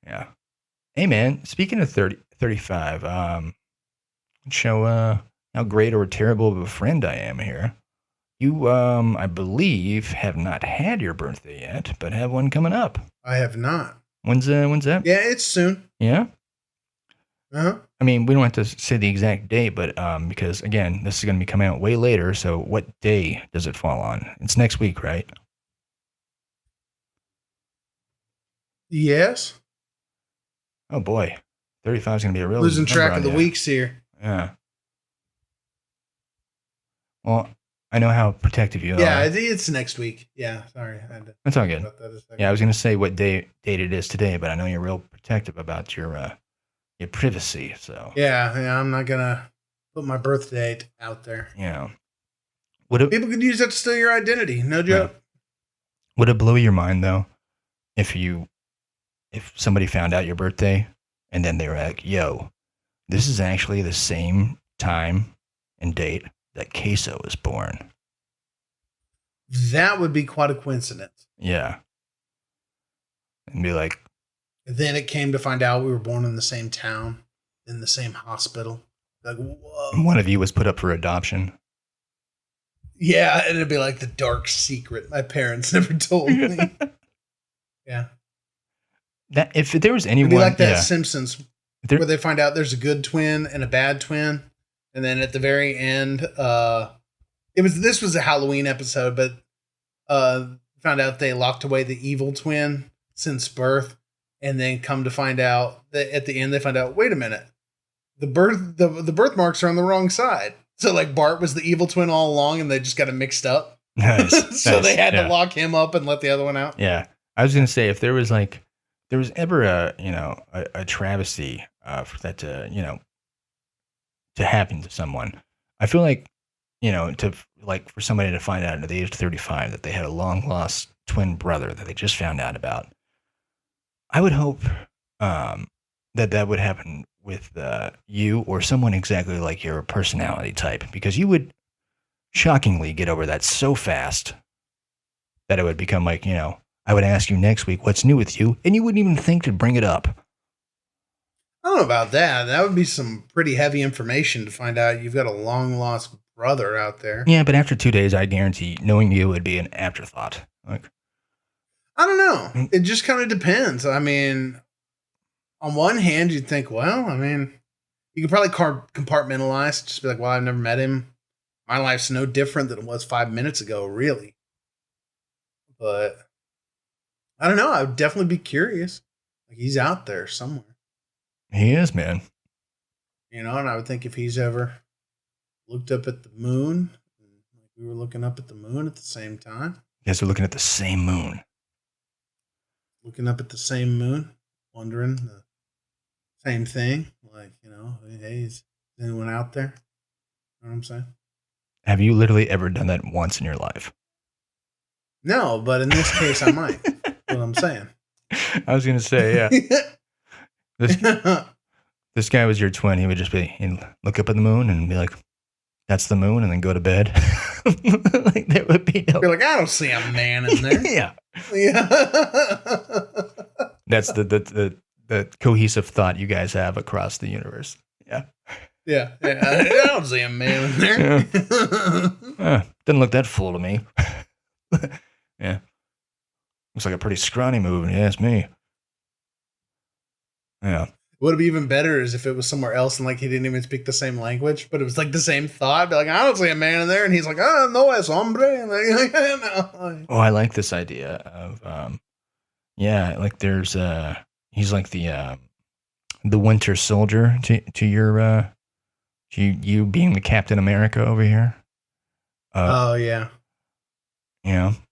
Yeah. Hey, man, speaking of 35, show how great or terrible of a friend I am here. You, I believe, have not had your birthday yet, but have one coming up. I have not. When's that? Yeah, it's soon. Yeah? Uh-huh. I mean, we don't have to say the exact date, but because, again, this is going to be coming out way later, so what day does it fall on? It's next week, right? Yes. Oh, boy. 35 is going to be a real Losing number track on of the ya. weeks here. Yeah. Well, I know how protective you Yeah, are. it's next week. Yeah, sorry. I had to That's all think good. about that a second. Yeah, I was going to say what date it is today, but I know you're real protective about your privacy, so. Yeah, I'm not going to put my birth date out there. Would it People could use that to steal your identity. No joke. would it blow your mind though if somebody found out your birthday and then they were like, "Yo, this is actually the same time and date that Queso was born." That would be quite a coincidence. Yeah. And be like, Then it came to find out we were born in the same town, in the same hospital. Like, whoa. one of you was put up for adoption. Yeah, and it'd be like the dark secret my parents never told me. Yeah. That if there was anyone, It'd be like that yeah. Simpsons There- where they find out there's a good twin and a bad twin. And then at the very end, this was a Halloween episode, but found out they locked away the evil twin since birth. And then come to find out that at the end they find out, wait a minute, the birthmarks are on the wrong side. So like Bart was the evil twin all along, and they just got it mixed up. Nice, So nice, they had yeah. to lock him up and let the other one out. Yeah, I was gonna say if there was ever a travesty for that to happen to someone, I feel like for somebody to find out at the age of 35 that they had a long lost twin brother that they just found out about, I would hope that would happen with you or someone exactly like your personality type, because you would shockingly get over that so fast that it would become like, I would ask you next week, what's new with you? And you wouldn't even think to bring it up. I don't know about that. That would be some pretty heavy information to find out you've got a long lost brother out there. Yeah, but after 2 days, I guarantee knowing you would be an afterthought. Like, I don't know. It just kind of depends. I mean, on one hand, you'd think, well, I mean, you could probably compartmentalize, just be like, well, I've never met him. My life's no different than it was 5 minutes ago, really. But I don't know. I would definitely be curious. Like, he's out there somewhere, he is, man. and I would think if he's ever looked up at the moon, like we were looking up at the moon at the same time, You guys are looking at the same moon. looking up at the same moon, wondering the same thing. Like, hey, is anyone out there? You know what I'm saying? Have you literally ever done that once in your life? No, but in this case, I might. That's what I'm saying. I was gonna say, yeah. This guy was your twin. He would just he'd look up at the moon and be like, "That's the moon," and then go to bed. Like there would be no. You're like, I don't see a man in there. Yeah, Yeah. that's the cohesive thought you guys have across the universe. Yeah. Yeah. I don't see a man in there. Didn't look that full to me. Yeah. Looks like a pretty scrawny move, and you ask me. Yeah. Would be even better is if it was somewhere else and like he didn't even speak the same language, but it was like the same thought. Be like, I don't see a man in there, and he's like, oh no, es hombre. And like, no. Oh, I like this idea of like there's he's like the Winter Soldier to your you being the Captain America over here. Oh yeah.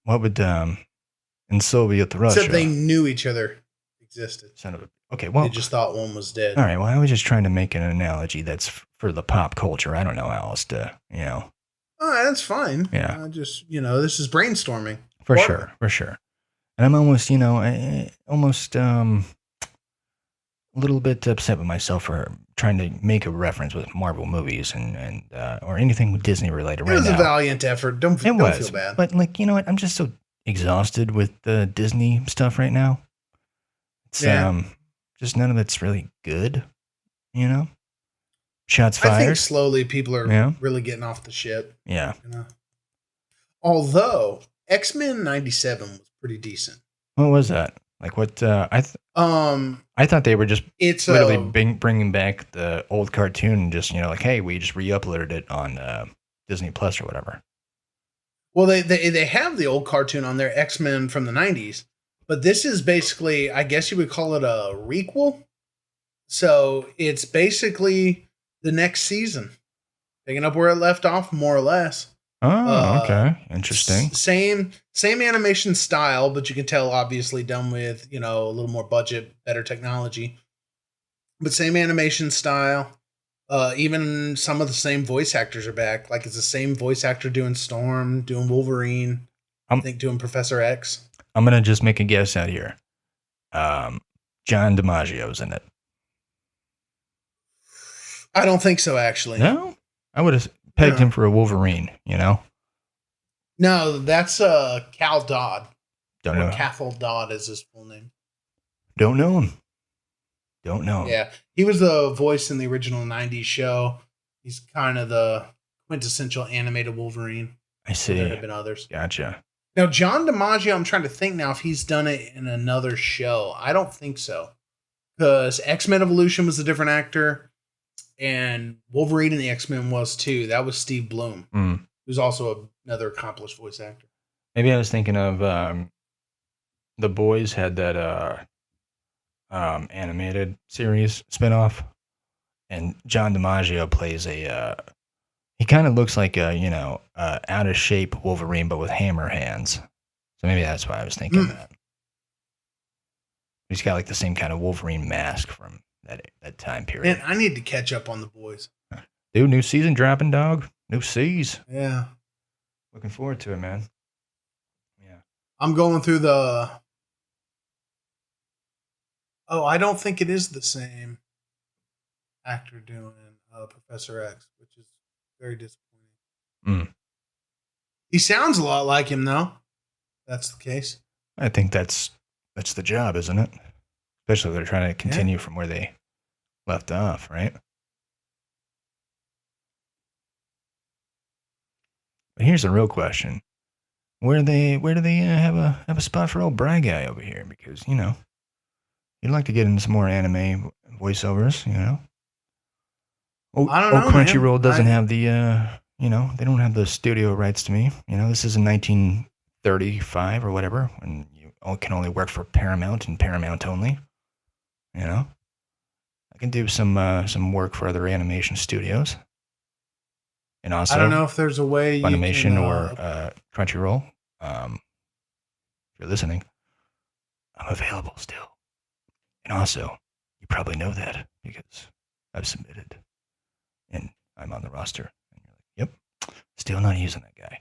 What would in Soviet Russia? Except they knew each other existed. Son of a. Okay, well, They just thought one was dead. all right. Well, I was just trying to make an analogy that's for the pop culture. I don't know how else to, Oh, that's fine. Yeah. Just this is brainstorming. for Or- sure. And I'm almost, a little bit upset with myself for trying to make a reference with Marvel movies and or anything Disney related It right was a now. valiant effort. Don't feel bad. But like, you know what? I'm just so exhausted with the Disney stuff right now. It's Yeah. just none of it's really good. Shots I think fired. slowly people are Yeah. really getting off the ship. Yeah. Although X-Men 97 was pretty decent. What was that? Like what? I thought they were just It's literally bringing back the old cartoon and just like, hey, we just re-uploaded it on Disney Plus or whatever. well, they have the old cartoon on their X-Men from the 90s, but this is basically, I guess you would call it a requel. So it's basically the next season, picking up where it left off, more or less. Oh, okay, interesting. Same animation style, but you can tell obviously done with a little more budget, better technology. But same animation style. Even some of the same voice actors are back. Like it's the same voice actor doing Storm, doing Wolverine. I think doing Professor X. I'm gonna just make a guess out here. John DiMaggio's in it. I don't think so, actually. No, I would have pegged him for a Wolverine. You know. No, that's Cal Dodd. Don't know. Cathal Dodd is his full name. Don't know him. Don't know him. Yeah, he was the voice in the original '90s show. He's kind of the quintessential animated Wolverine. I see. There have been others. Gotcha. Now, John DiMaggio, I'm trying to think now if he's done it in another show. I don't think so. Because X-Men Evolution was a different actor, and Wolverine in the X-Men was too. That was Steve Bloom, who's also another accomplished voice actor. Maybe I was thinking of The Boys had that animated series spinoff, and John DiMaggio plays he kind of looks like a out of shape Wolverine, but with hammer hands. So maybe that's why I was thinking that. He's got like the same kind of Wolverine mask from that time period. Man, I need to catch up on The Boys. Dude, new season dropping, dog. New seas. Yeah. Looking forward to it, man. Yeah. I'm going through the... Oh, I don't think it is the same actor doing Professor X, which is very disappointing. He sounds a lot like him, though. That's the case. I think that's the job, isn't it? Especially if they're trying to continue from where they left off, right? But here's the real question: where do they have a spot for old Bry Guy over here? Because you'd like to get into some more anime voiceovers, I don't know. Crunchyroll doesn't have the they don't have the studio rights to me. This is in 1935 or whatever, when you can only work for Paramount and Paramount only. I can do some work for other animation studios. And also, I don't know if there's a way Funimation you can, or Crunchyroll. If you're listening, I'm available still. And also, you probably know that because I've submitted and I'm on the roster. And you're like, yep, still not using that guy.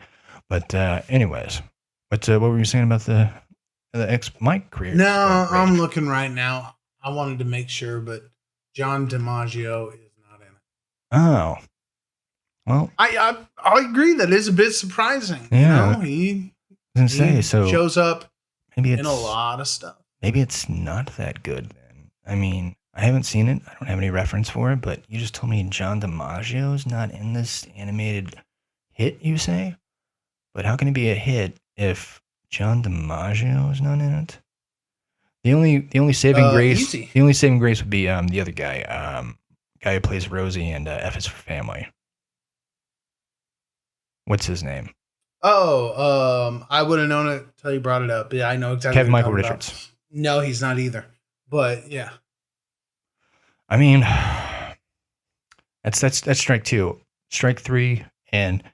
But anyways, what were you saying about the ex-Mike career? No, I'm looking right now. I wanted to make sure, but John DiMaggio is not in it. Oh. Well, I agree that is a bit surprising. Yeah. He so shows up maybe in a lot of stuff. Maybe it's not that good then. I mean, I haven't seen it. I don't have any reference for it, but you just told me John DiMaggio is not in this animated hit, you say? But how can it be a hit if John DiMaggio is not in it? The only saving grace, easy. The only saving grace would be the other guy, guy who plays Rosie and F is for Family. What's his name? Oh, I would have known it until you brought it up. Yeah, I know exactly. Kevin what Michael you're talking Richards. about. No, he's not either. But yeah, I mean, that's strike two. Strike three, and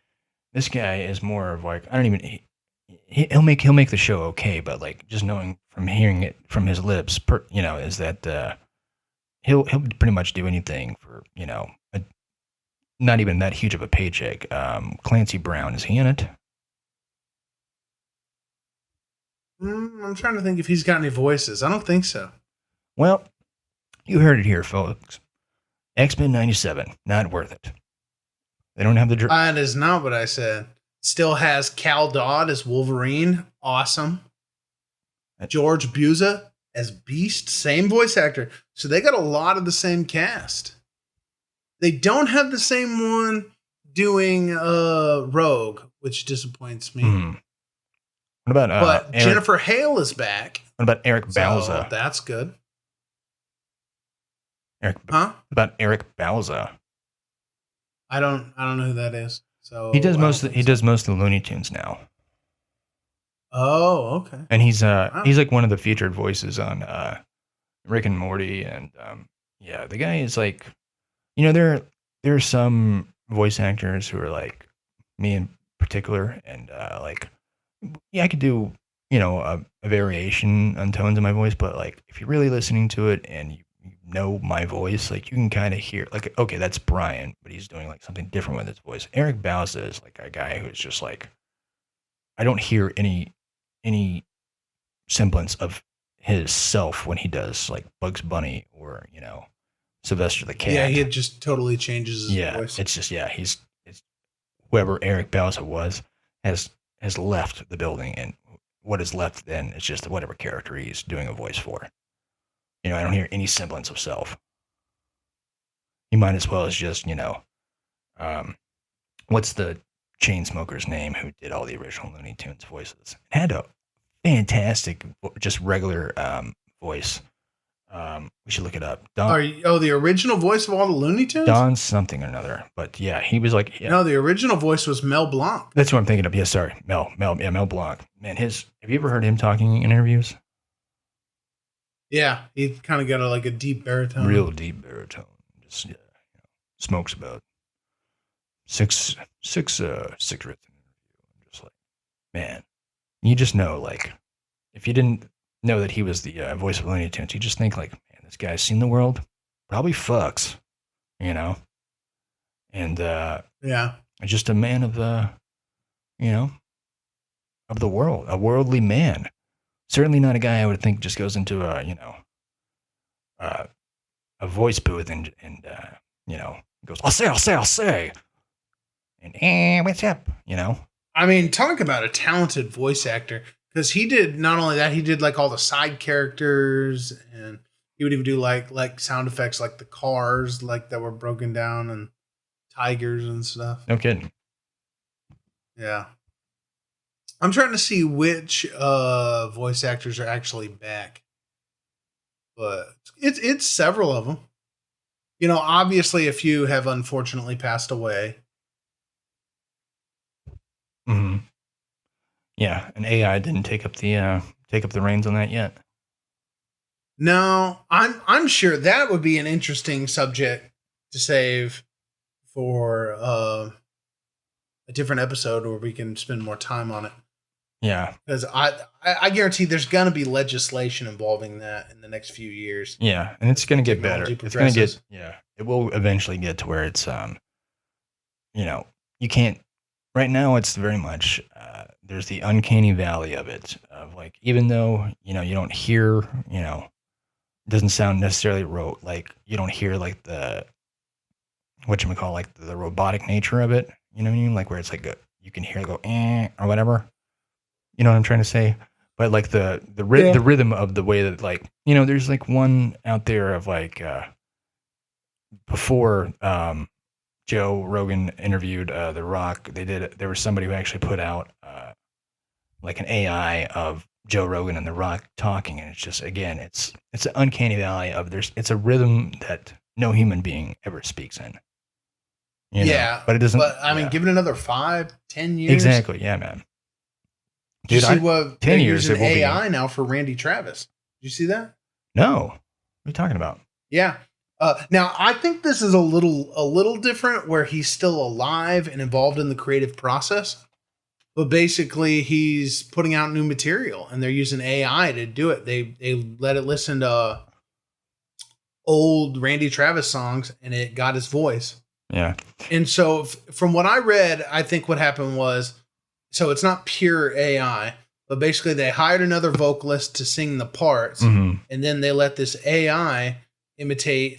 this guy is more of like, I don't even. He'll make the show okay, but like just knowing from hearing it from his lips, is that he'll pretty much do anything for not even that huge of a paycheck. Clancy Brown, is he in it? I'm trying to think if he's got any voices. I don't think so. Well, you heard it here, folks. X-Men 97, not worth it. They don't have the... That is not what I said. Still has Cal Dodd as Wolverine. Awesome. George Buza as Beast. Same voice actor. So they got a lot of the same cast. They don't have the same one doing Rogue, which disappoints me. What about but Jennifer Hale is back. What about Eric Bauza? So that's good. What about Eric Bauza? I don't know who that is. So he does most of the Looney Tunes now. Oh, okay. And he's like one of the featured voices on Rick and Morty, and the guy is like, there are some voice actors who are like me in particular, and I could do a variation on tones in my voice, but like if you're really listening to it and you know my voice, like you can kind of hear, like, okay, that's Brian, but he's doing like something different with his voice. Eric Bauza is like a guy who's just like, I don't hear any semblance of his self when he does like Bugs Bunny or Sylvester the Cat. Yeah, he just totally changes his voice. It's just it's whoever Eric Bauza was has left the building, and what is left then is just whatever character he's doing a voice for. I don't hear any semblance of self. You might as well as just what's the Chainsmoker's name who did all the original Looney Tunes voices? It had a fantastic, just regular voice. We should look it up. The original voice of all the Looney Tunes? Don something or another. But yeah, he was like... Yeah. No, the original voice was Mel Blanc. That's what I'm thinking of. Yeah, sorry. Mel Blanc. Man, have you ever heard him talking in interviews? Yeah, he kind of got a deep baritone. Real deep baritone. Just smokes about six cigarettes in an interview. I'm just like, man, you just know, like, if you didn't know that he was the voice of Looney Tunes, you just think like, man, this guy's seen the world, probably fucks, and just a man of the world, a worldly man. Certainly not a guy I would think just goes into a voice booth and goes, I'll say, and what's up, I mean, talk about a talented voice actor, because he did not only that, he did like all the side characters, and he would even do like sound effects, like the cars like that were broken down and tigers and stuff. No kidding. Yeah. I'm trying to see which voice actors are actually back, but it's several of them. Obviously a few have unfortunately passed away. Mm-hmm. Yeah, and AI didn't take up the reins on that yet. No, I'm sure that would be an interesting subject to save for a different episode where we can spend more time on it. Yeah, because I guarantee there's going to be legislation involving that in the next few years. Yeah, and it's going to get better. It's going to get it will eventually get to where it's you can't. Right now, it's very much there's the uncanny valley of it, of like, even though you don't hear, it doesn't sound necessarily like you don't hear like the whatchamacallit, like the robotic nature of it. You know what I mean? Like where it's like you can hear it go or whatever. You know what I'm trying to say? But like the rhythm of the way that, like, there's like one out there of like before Joe Rogan interviewed The Rock, there was somebody who actually put out like an AI of Joe Rogan and The Rock talking, and it's just, again, it's an uncanny valley of it's a rhythm that no human being ever speaks in. But it doesn't. But I mean, give it another 5-10 years. Exactly. Yeah, man. Did you see what 10 years using AI now for Randy Travis? Did you see that? No. What are you talking about? Yeah. Now I think this is a little different, where he's still alive and involved in the creative process, but basically he's putting out new material and they're using AI to do it. They let it listen to old Randy Travis songs and it got his voice. Yeah. And so from what I read, I think what happened was, so it's not pure AI, but basically they hired another vocalist to sing the parts, and then they let this AI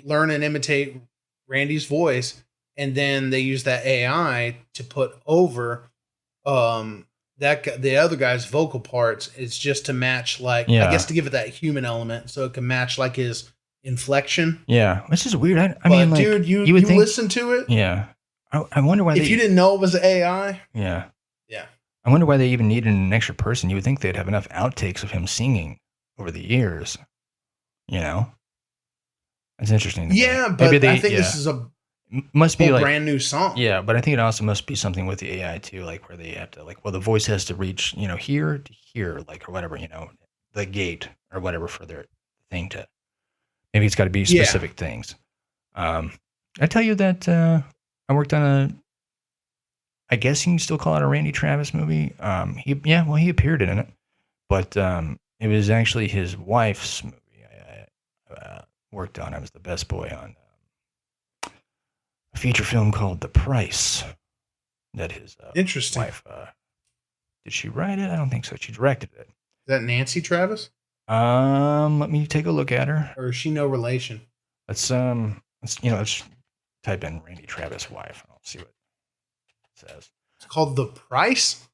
learn and imitate Randy's voice, and then they use that AI to put over the other guy's vocal parts. It's just to match, like, I guess to give it that human element, so it can match like his inflection. Yeah, which is weird. I mean, like, dude, you would listen to it. Yeah, I wonder why. If you didn't know it was AI. Yeah. Yeah. I wonder why they even needed an extra person. You would think they'd have enough outtakes of him singing over the years. It's interesting. Yeah, but I think this is must be like brand new song. Yeah, but I think it also must be something with the AI too, like where they have to, like, well, the voice has to reach, here to here, like, or whatever, the gate or whatever for their thing to. Maybe it's got to be specific things. I tell you that I worked on I guess you can still call it a Randy Travis movie. He appeared in it, but it was actually his wife's movie. worked on. I was the best boy on a feature film called The Price that his Interesting. wife, did she write it? I don't think so. She directed it. Is that Nancy Travis? Let me take a look at her. Or is she no relation? Let's type in Randy Travis wife. I'll see what it says. It's called The Price?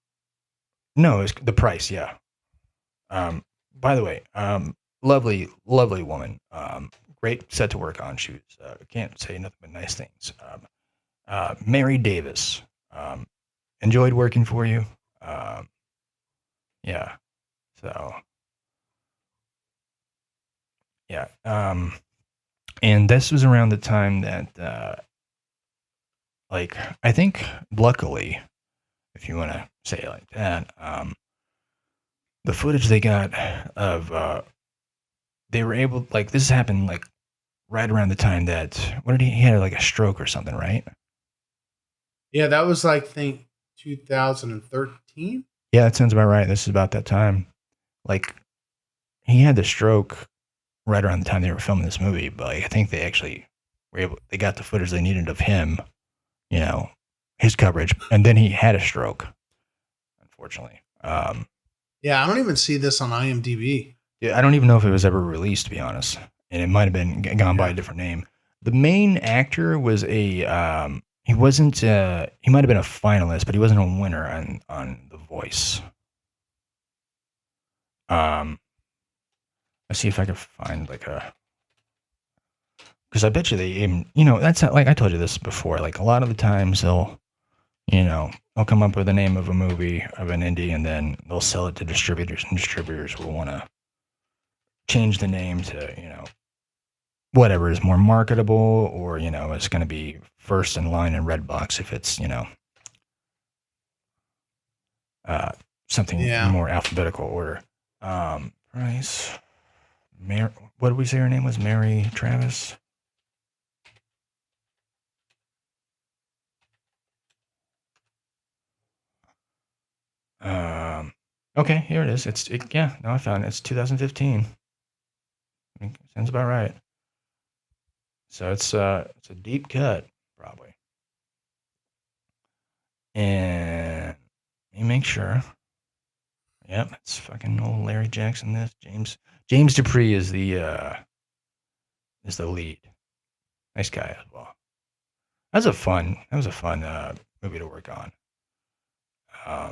No, it's The Price, yeah. By the way, lovely woman. Great set to work on. She was, can't say nothing but nice things. Mary Davis. Enjoyed working for you. Yeah. So, yeah. And this was around the time that, like, I think, luckily, if you want to say it like that, the footage they got of, they were able, like, this happened, like, right around the time that, he had, like, a stroke or something, right? Yeah, that was like, I think, 2013? Yeah, that sounds about right. This is about that time. Like, he had the stroke right around the time they were filming this movie, but like, I think they actually they got the footage they needed of him, you know, his coverage, and then he had a stroke, unfortunately. Yeah, I don't even see this on IMDb. Yeah, I don't even know if it was ever released, to be honest, and it might have been gone by a different name. The main actor was he wasn't, he might have been a finalist, but he wasn't a winner on The Voice. Let's see if I can find like because I bet you they even, that's not, like I told you this before, like a lot of the times they'll come up with the name of a movie of an indie and then they'll sell it to distributors, and distributors will want to change the name to, whatever is more marketable, or, it's going to be first in line in Redbox if it's, something more alphabetical order. Price. What did we say her name was? Mary Travis? Okay, here it is. I found it. It's 2015. Sounds about right. So it's a deep cut, probably. And let me make sure. Yep, it's fucking old Larry Jackson. This James Dupree is the lead. Nice guy as well. That was a fun movie to work on.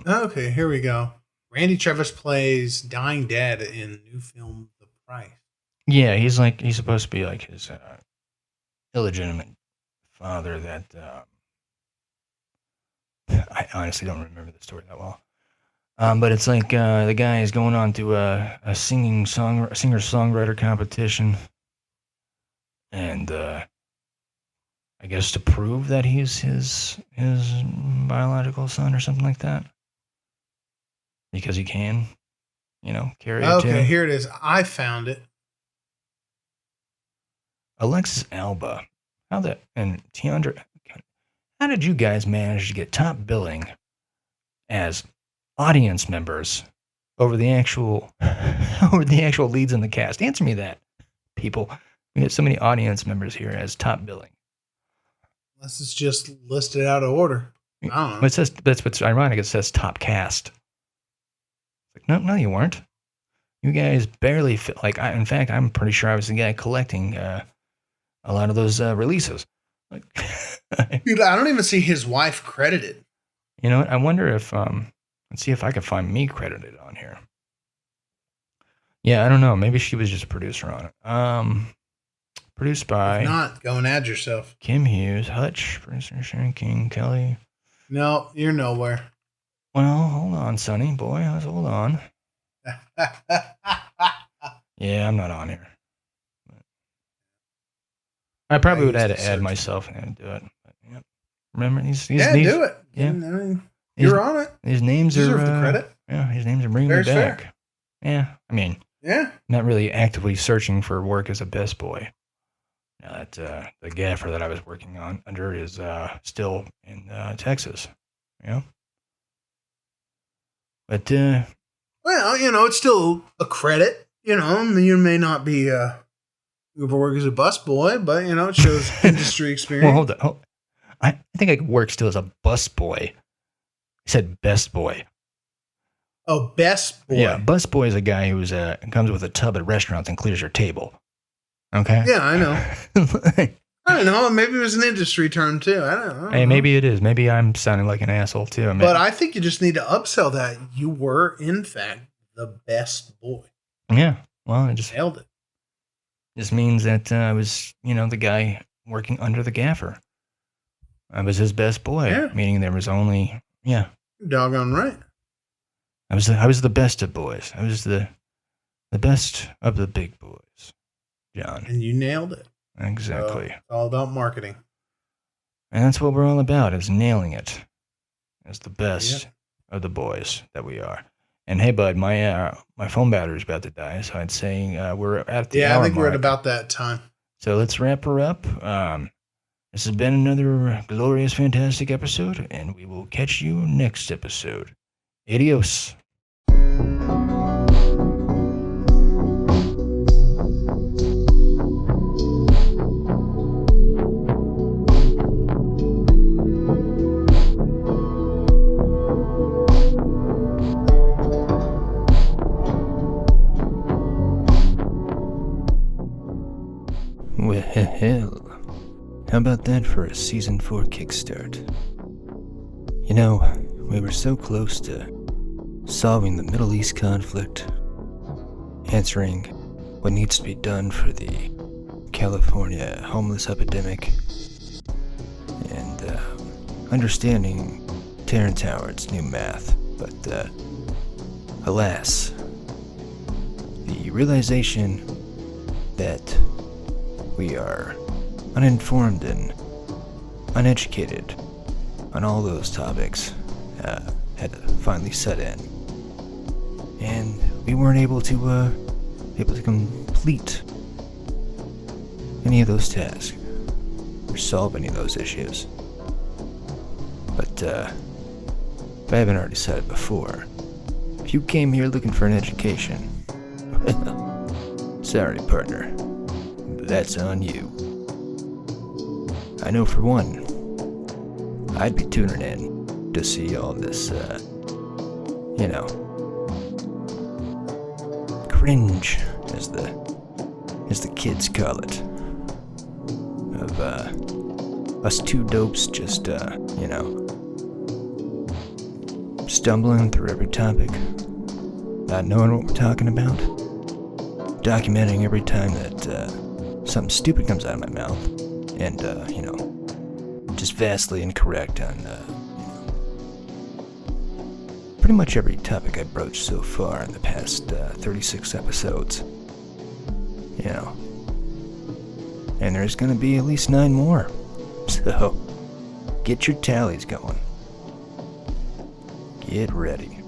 Okay, here we go. Randy Travis plays Dying Dad in new film The Price. Yeah, he's supposed to be like his illegitimate father that I honestly don't remember the story that well. But it's like the guy is going on to a singer-songwriter competition, and I guess to prove that he's his biological son or something like that, because he can, carry it. Okay, here it is. I found it. Alexis Alba, and Tiandra, how did you guys manage to get top billing as audience members over the actual leads in the cast? Answer me that, people. We have so many audience members here as top billing. Unless it's just listed out of order. I don't know. It says, that's what's ironic. It says top cast. Like, no, you weren't. You guys barely fit. Like, in fact, I'm pretty sure I was the guy collecting a lot of those releases. Like, Dude, I don't even see his wife credited. You know what? I wonder if let's see if I can find me credited on here. Yeah, I don't know. Maybe she was just a producer on it. Produced by. If not, go and add yourself. Kim Hughes, Hutch, producer Sharon King, Kelly. No, you're nowhere. Well, hold on, Sonny boy. Let's hold on. Yeah, I'm not on here. I probably would have had to add myself and do it. But, yeah. Remember these? Do it. Yeah, I mean, you're on it. His names you are deserve the credit. Yeah, his names are bringing me back. Fair. Yeah, I mean, not really actively searching for work as a best boy. Now that the gaffer that I was working on under is still in Texas, But well, it's still a credit. You may not be You ever work as a busboy, but it shows industry experience. Well, hold on. I think I could work still as a bus boy. I said best boy. Oh, best boy. Yeah, bus boy is a guy who's comes with a tub at restaurants and clears your table. Okay. Yeah, I know. I don't know. Maybe it was an industry term too. I don't know. Hey, maybe it is. Maybe I'm sounding like an asshole too. But I think you just need to upsell that. You were, in fact, the best boy. Yeah. Well, it just Nailed it. Just means that I was, the guy working under the gaffer. I was his best boy, Yeah. meaning there was only, You're doggone right. I was the best of boys. I was the best of the big boys, John. And you nailed it. Exactly. So, it's all about marketing. And that's what we're all about, is nailing it as the best of the boys that we are. And hey, bud, my phone battery's about to die, so I'd say we're at the hour I think we're at mark. about that time. So let's wrap her up. This has been another glorious, fantastic episode, and we will catch you next episode. Adios. Well, how about that for a Season 4 kickstart? We were so close to solving the Middle East conflict, answering what needs to be done for the California homeless epidemic, and understanding Terrence Howard's new math, but alas, the realization that we are uninformed and uneducated on all those topics had to finally set in, and we weren't able to complete any of those tasks or solve any of those issues. But if I haven't already said it before, if you came here looking for an education, sorry, partner, that's on you. I know for one, I'd be tuning in to see all this, cringe, as the kids call it, of us two dopes just, stumbling through every topic, not knowing what we're talking about, documenting every time that something stupid comes out of my mouth, and just vastly incorrect on pretty much every topic I've broached so far in the past 36 episodes. And there's gonna be at least 9 more, so get your tallies going. Get ready.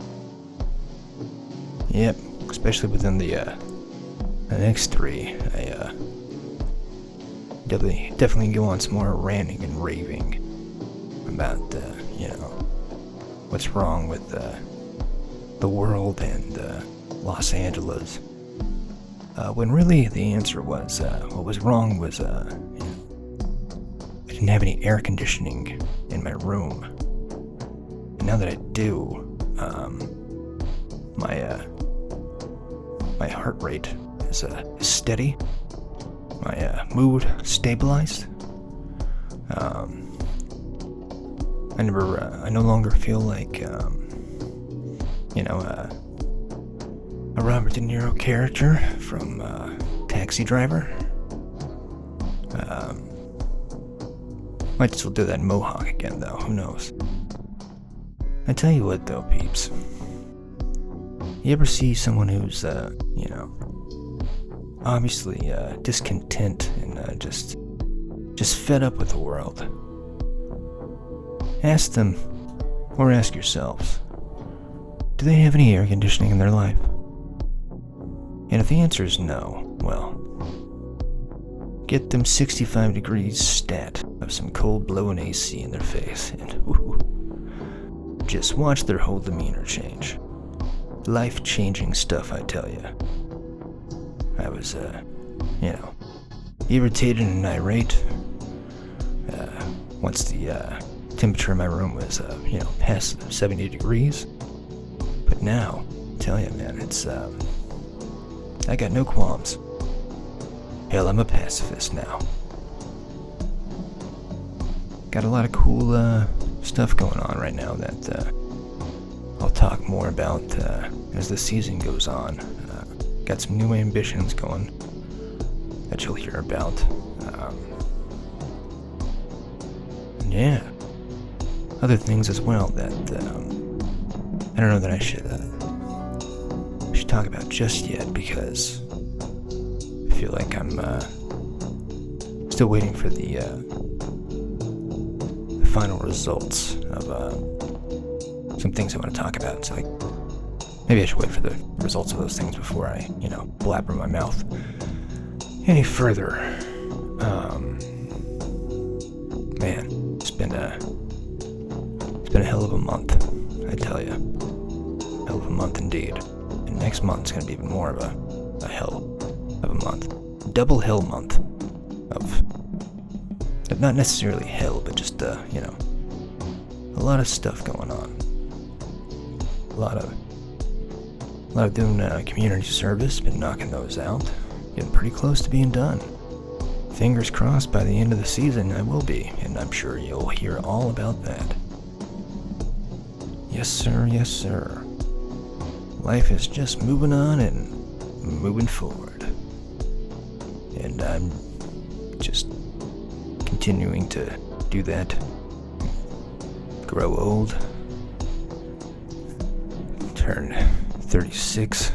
Yep, especially within the next 3, I definitely go on some more ranting and raving about what's wrong with the world and Los Angeles. When really the answer was what was wrong was I didn't have any air conditioning in my room. And now that I do, my heart rate is steady. My mood stabilized. I no longer feel like, a Robert De Niro character from Taxi Driver. Might still do that mohawk again, though. Who knows? I tell you what, though, peeps. You ever see someone who's, obviously discontent and just fed up with the world? Ask them, or ask yourselves, do they have any air conditioning in their life? And if the answer is no, well, get them 65 degrees stat of some cold blowing AC in their face, and just watch their whole demeanor change. Life-changing stuff, I tell you. I was, irritated and irate once the temperature in my room was, past 70 degrees. But now, I tell you, man, it's, I got no qualms. Hell, I'm a pacifist now. Got a lot of cool stuff going on right now that I'll talk more about as the season goes on. Got some new ambitions going that you'll hear about. Yeah, other things as well that I don't know that I should talk about just yet, because I feel like I'm still waiting for the final results of some things I want to talk about. So maybe I should wait for the results of those things before I, blabber my mouth any further. Man, it's been a hell of a month, I tell you. Hell of a month indeed. And next month's gonna be even more of a hell of a month. Double hell month of not necessarily hell, but just a lot of stuff going on. A lot of doing community service, been knocking those out. Getting pretty close to being done. Fingers crossed by the end of the season I will be, and I'm sure you'll hear all about that. Yes sir, yes sir. Life is just moving on and moving forward. And I'm just continuing to do that. Grow old. Turn 36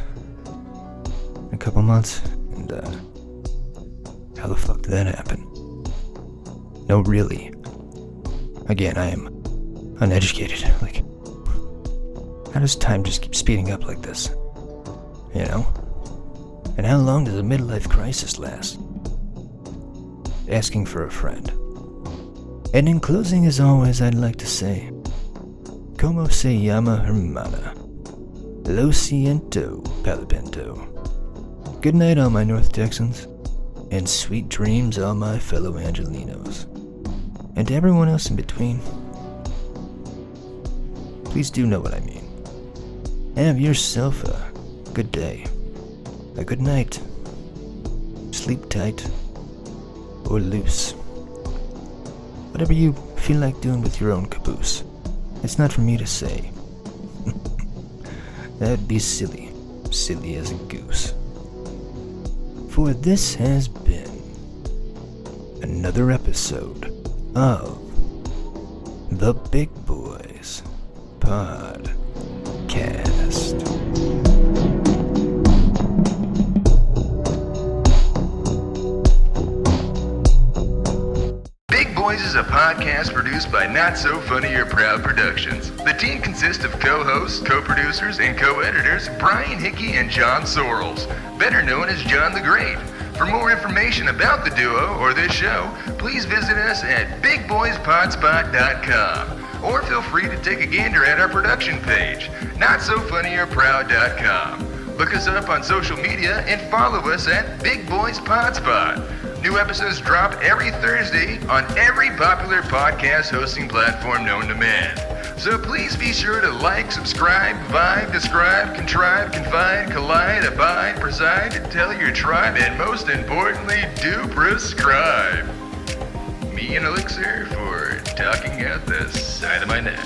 in a couple months. And how the fuck did that happen? No, really. Again, I am uneducated. Like, how does time just keep speeding up like this? And how long does a midlife crisis last? Asking for a friend. And in closing, as always, I'd like to say, como se llama hermana? Lo siento, Palapento. Good night, all my North Texans, and sweet dreams, all my fellow Angelinos. And to everyone else in between, please do know what I mean. Have yourself a good day, a good night, sleep tight, or loose. Whatever you feel like doing with your own caboose. It's not for me to say. That'd be silly as a goose. For this has been another episode of the Big Boys Podcast. Big Boys is a podcast produced by Not So Funny or Proud Productions. The team consists of co-hosts, co-producers, and co-editors Brian Hickey and John Sorrells, better known as John the Great. For more information about the duo or this show, please visit us at bigboyspodspot.com. Or feel free to take a gander at our production page, notsofunnyorproud.com. Look us up on social media and follow us at Big Boys Pod Spot. New episodes drop every Thursday on every popular podcast hosting platform known to man. So please be sure to like, subscribe, vibe, describe, contrive, confide, collide, abide, preside, and tell your tribe, and most importantly, do prescribe. Me and Elixir for talking out the side of my neck.